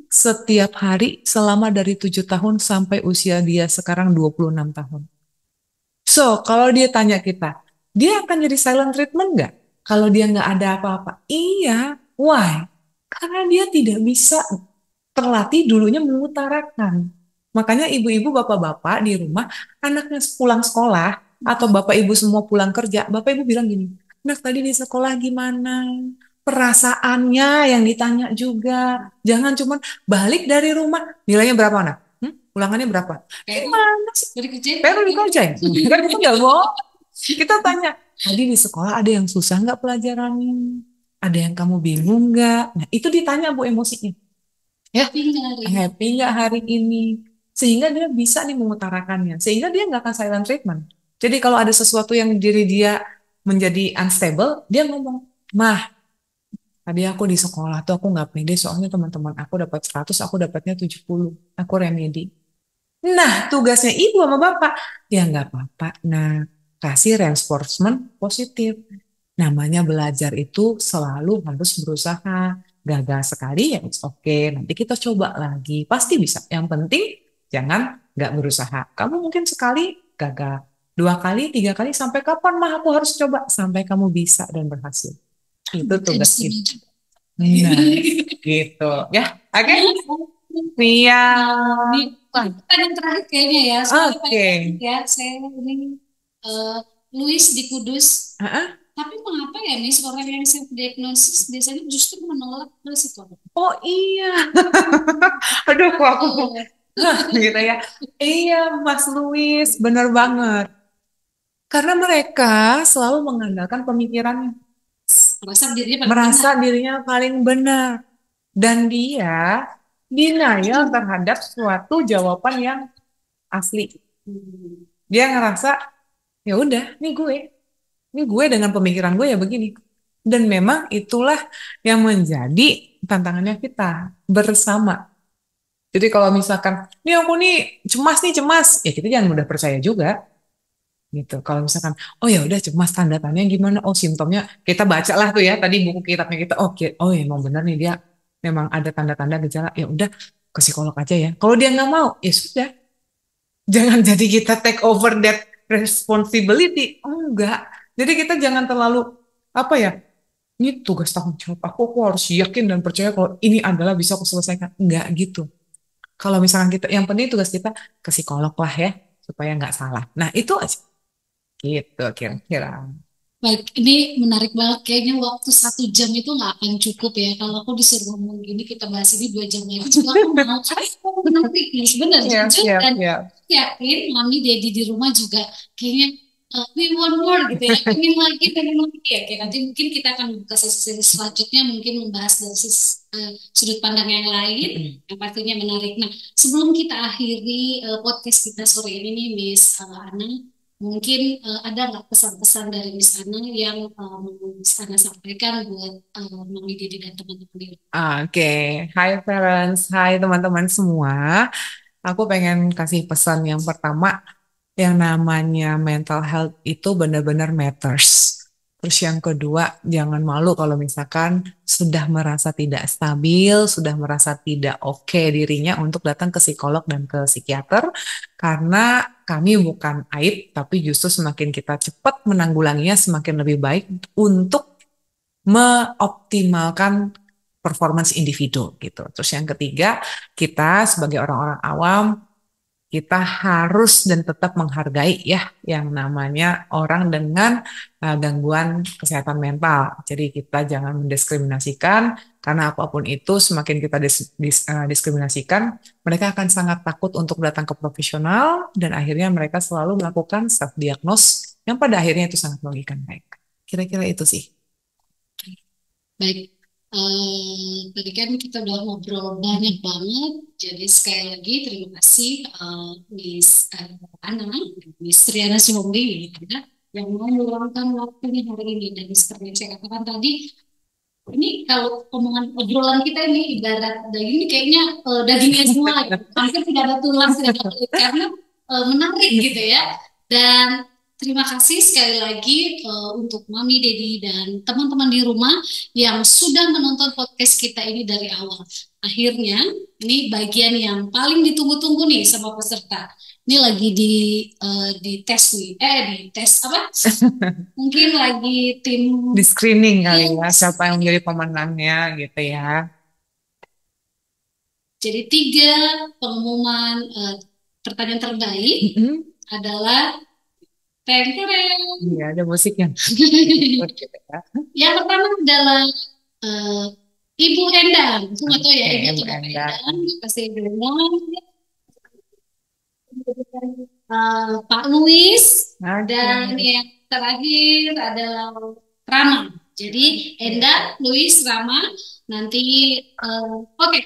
Speaker 2: Setiap hari selama dari 7 tahun sampai usia dia sekarang 26 tahun. So, kalau dia tanya kita, dia akan jadi silent treatment nggak? Kalau dia nggak ada apa-apa? Iya. Why? Karena dia tidak bisa terlatih dulunya mengutarakan. Makanya ibu-ibu, bapak-bapak di rumah, anaknya pulang sekolah, atau bapak ibu semua pulang kerja, bapak ibu bilang gini, Anak tadi di sekolah gimana? Perasaannya yang ditanya juga. Jangan cuman balik dari rumah, nilainya berapa nak? Ulangannya berapa? Gimana sih?
Speaker 1: Dari kerja
Speaker 2: Baru dikerjain. Kan kita nggak mau. Kita tanya, tadi di sekolah ada yang susah nggak pelajarannya? Ada yang kamu bingung nggak? Nah, itu ditanya Bu emosinya. Ya, happy nggak hari ini? Sehingga dia bisa nih mengutarakannya. Sehingga dia nggak akan silent treatment. Jadi kalau ada sesuatu yang diri dia menjadi unstable, dia ngomong, mah, tadi aku di sekolah tuh aku nggak pede soalnya teman-teman aku dapat 100, aku dapatnya 70. Aku remedi. Nah, tugasnya ibu sama bapak, ya nggak apa-apa. Nah, kasih reinforcement positif. Namanya belajar itu selalu harus berusaha. Gagal sekali ya it's okay. Nanti kita coba lagi. Pasti bisa. Yang penting jangan nggak berusaha. Kamu mungkin sekali gagal. 2 kali, 3 kali. Sampai kapan mah aku harus coba? Sampai kamu bisa dan berhasil. Itu tugas kita. Nah, gitu. Ya, oke?
Speaker 1: Ini
Speaker 2: Siap.
Speaker 1: pertanyaan terakhir kayaknya ya, soalnya
Speaker 2: Oke.
Speaker 1: ya saya ini eh, Louis di Kudus.
Speaker 2: Ah,
Speaker 1: Tapi mengapa ya nih orang yang self diagnosis biasanya justru menolak ke psikolog?
Speaker 2: oh iya. Aduh, kok aku gitu ya. Iya, Mas Luis, bener banget. Karena mereka selalu mengandalkan pemikirannya,
Speaker 1: Merasa dirinya paling
Speaker 2: merasa
Speaker 1: benar.
Speaker 2: dirinya paling benar, dan dia denial terhadap suatu jawaban yang asli.
Speaker 1: Hmm.
Speaker 2: Dia ngerasa, ya udah, ini gue dengan pemikiran gue ya begini. Dan memang itulah yang menjadi tantangannya kita bersama. Jadi kalau misalkan, nih aku nih cemas, ya kita jangan mudah percaya juga. Gitu. Kalau misalkan, oh ya udah cemas tanda-tandanya gimana? Oh simptomnya kita baca lah tuh ya tadi buku kitabnya kita. Oh ya emang benar nih dia memang ada tanda-tanda gejala. Ya udah ke psikolog aja ya. Kalau dia nggak mau, ya sudah. Jangan jadi kita take over that responsibility. Oh, enggak. Jadi kita jangan terlalu apa ya? Ini tugas tanggung jawab aku harus yakin dan percaya kalau ini adalah bisa aku selesaikan. Enggak gitu. Kalau misalkan kita, yang penting tugas kita ke psikolog lah ya, supaya nggak salah. Nah itu aja. Gitu kira-kira.
Speaker 1: Baik, ini menarik banget. Kayaknya waktu 1 jam itu nggak akan cukup ya. Kalau aku disuruh ngomong gini, kita bahas ini 2 jam lagi. Juga aku mau. Menarik nih, benar.
Speaker 2: Siap,
Speaker 1: Jujur
Speaker 2: siap,
Speaker 1: dan
Speaker 2: siap.
Speaker 1: yakin Mami Dedi di rumah juga kayaknya we want more gitu ya. Pengen lagi ya. Kayak nanti mungkin kita akan buka sesi selanjutnya mungkin membahas dari sudut pandang yang lain yang pastinya menarik. Nah, sebelum kita akhiri podcast kita sore ini nih, Miss Ana, mungkin ada nggak pesan-pesan dari Miss Ana yang mau Miss Ana sampaikan buat Mami Dedi dan teman-teman di rumah?
Speaker 2: Oke, Hai parents, hai teman-teman semua. Aku pengen kasih pesan yang pertama, yang namanya mental health itu benar-benar matters. Terus yang kedua, jangan malu kalau misalkan sudah merasa tidak stabil, sudah merasa tidak oke dirinya untuk datang ke psikolog dan ke psikiater, karena kami bukan aib, tapi justru semakin kita cepat menanggulanginya, semakin lebih baik untuk mengoptimalkan performance individu gitu. Terus yang ketiga, kita sebagai orang-orang awam kita harus dan tetap menghargai ya yang namanya orang dengan gangguan kesehatan mental. Jadi kita jangan mendiskriminasikan karena apapun itu semakin kita diskriminasikan, mereka akan sangat takut untuk datang ke profesional dan akhirnya mereka selalu melakukan self diagnose yang pada akhirnya itu sangat merugikan mereka. Kira-kira itu sih.
Speaker 1: Baik, tadi kan kita udah ngobrol banyak banget, jadi sekali lagi terima kasih Miss Ana, Miss Triana Sumbi gitu ya, yang mau meluangkan waktunya hari ini. Dan seperti yang saya katakan tadi, ini kalau omongan obrolan kita ini ibarat daging ini kayaknya dagingnya semua gitu. Hampir tidak ada tulang, tidak ada kulit karena menarik gitu ya. Dan terima kasih sekali lagi untuk Mami, Dedi, dan teman-teman di rumah yang sudah menonton podcast kita ini dari awal. Akhirnya, ini bagian yang paling ditunggu-tunggu nih sama peserta. Ini lagi di tes nih, di tes apa? Mungkin lagi tim
Speaker 2: Di screening kali ya, siapa yang menjadi pemenangnya gitu ya.
Speaker 1: Jadi 3 pengumuman pertanyaan terbaik
Speaker 2: Mm-mm.
Speaker 1: adalah Teng-tereng.
Speaker 2: Iya, ada musiknya. Gitu ya.
Speaker 1: Yang pertama adalah eh, Ibu Endang. Aku nggak tahu ya
Speaker 2: Oke,
Speaker 1: Ibu
Speaker 2: Bu
Speaker 1: atau Bapak
Speaker 2: Enda.
Speaker 1: Endang, pasti bilang. Pak Luis,
Speaker 2: Oke.
Speaker 1: dan yang terakhir adalah Rama. Jadi Enda, Luis, Rama. Nanti, oke.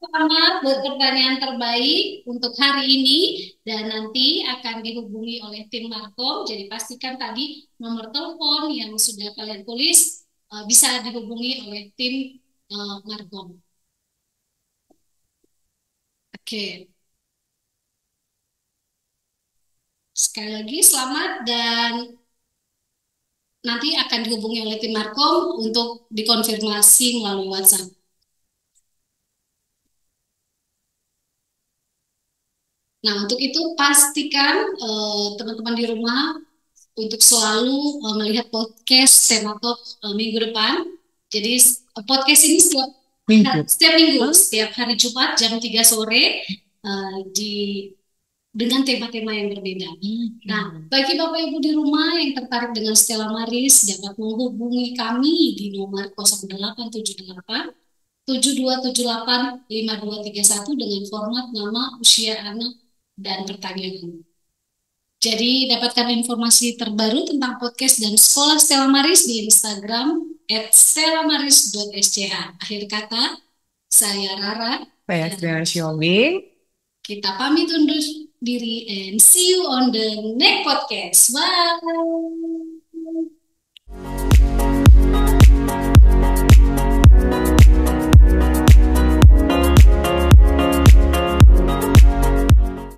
Speaker 1: Selamat buat pertanyaan terbaik untuk hari ini dan nanti akan dihubungi oleh tim Markom. Jadi pastikan tadi nomor telepon yang sudah kalian tulis bisa dihubungi oleh tim Markom. Oke, sekali lagi selamat dan nanti akan dihubungi oleh tim Markom untuk dikonfirmasi melalui WhatsApp. Nah, untuk itu pastikan teman-teman di rumah untuk selalu melihat podcast Tematalk minggu depan. Jadi podcast ini
Speaker 2: Minggu.
Speaker 1: setiap minggu, setiap hari Jumat jam 3 sore di dengan tema-tema yang berbeda. Nah, bagi Bapak Ibu di rumah yang tertarik dengan Stella Maris dapat menghubungi kami di nomor 0878 7278 5231 dengan format nama, usia anak, dan pertanyaan. Jadi dapatkan informasi terbaru tentang podcast dan sekolah Stella Maris di Instagram @stellamaris.sch. Akhir kata, saya Rara.
Speaker 2: Saya Stella Xiaoming.
Speaker 1: Kita pamit undur diri and see you on the next podcast. Bye.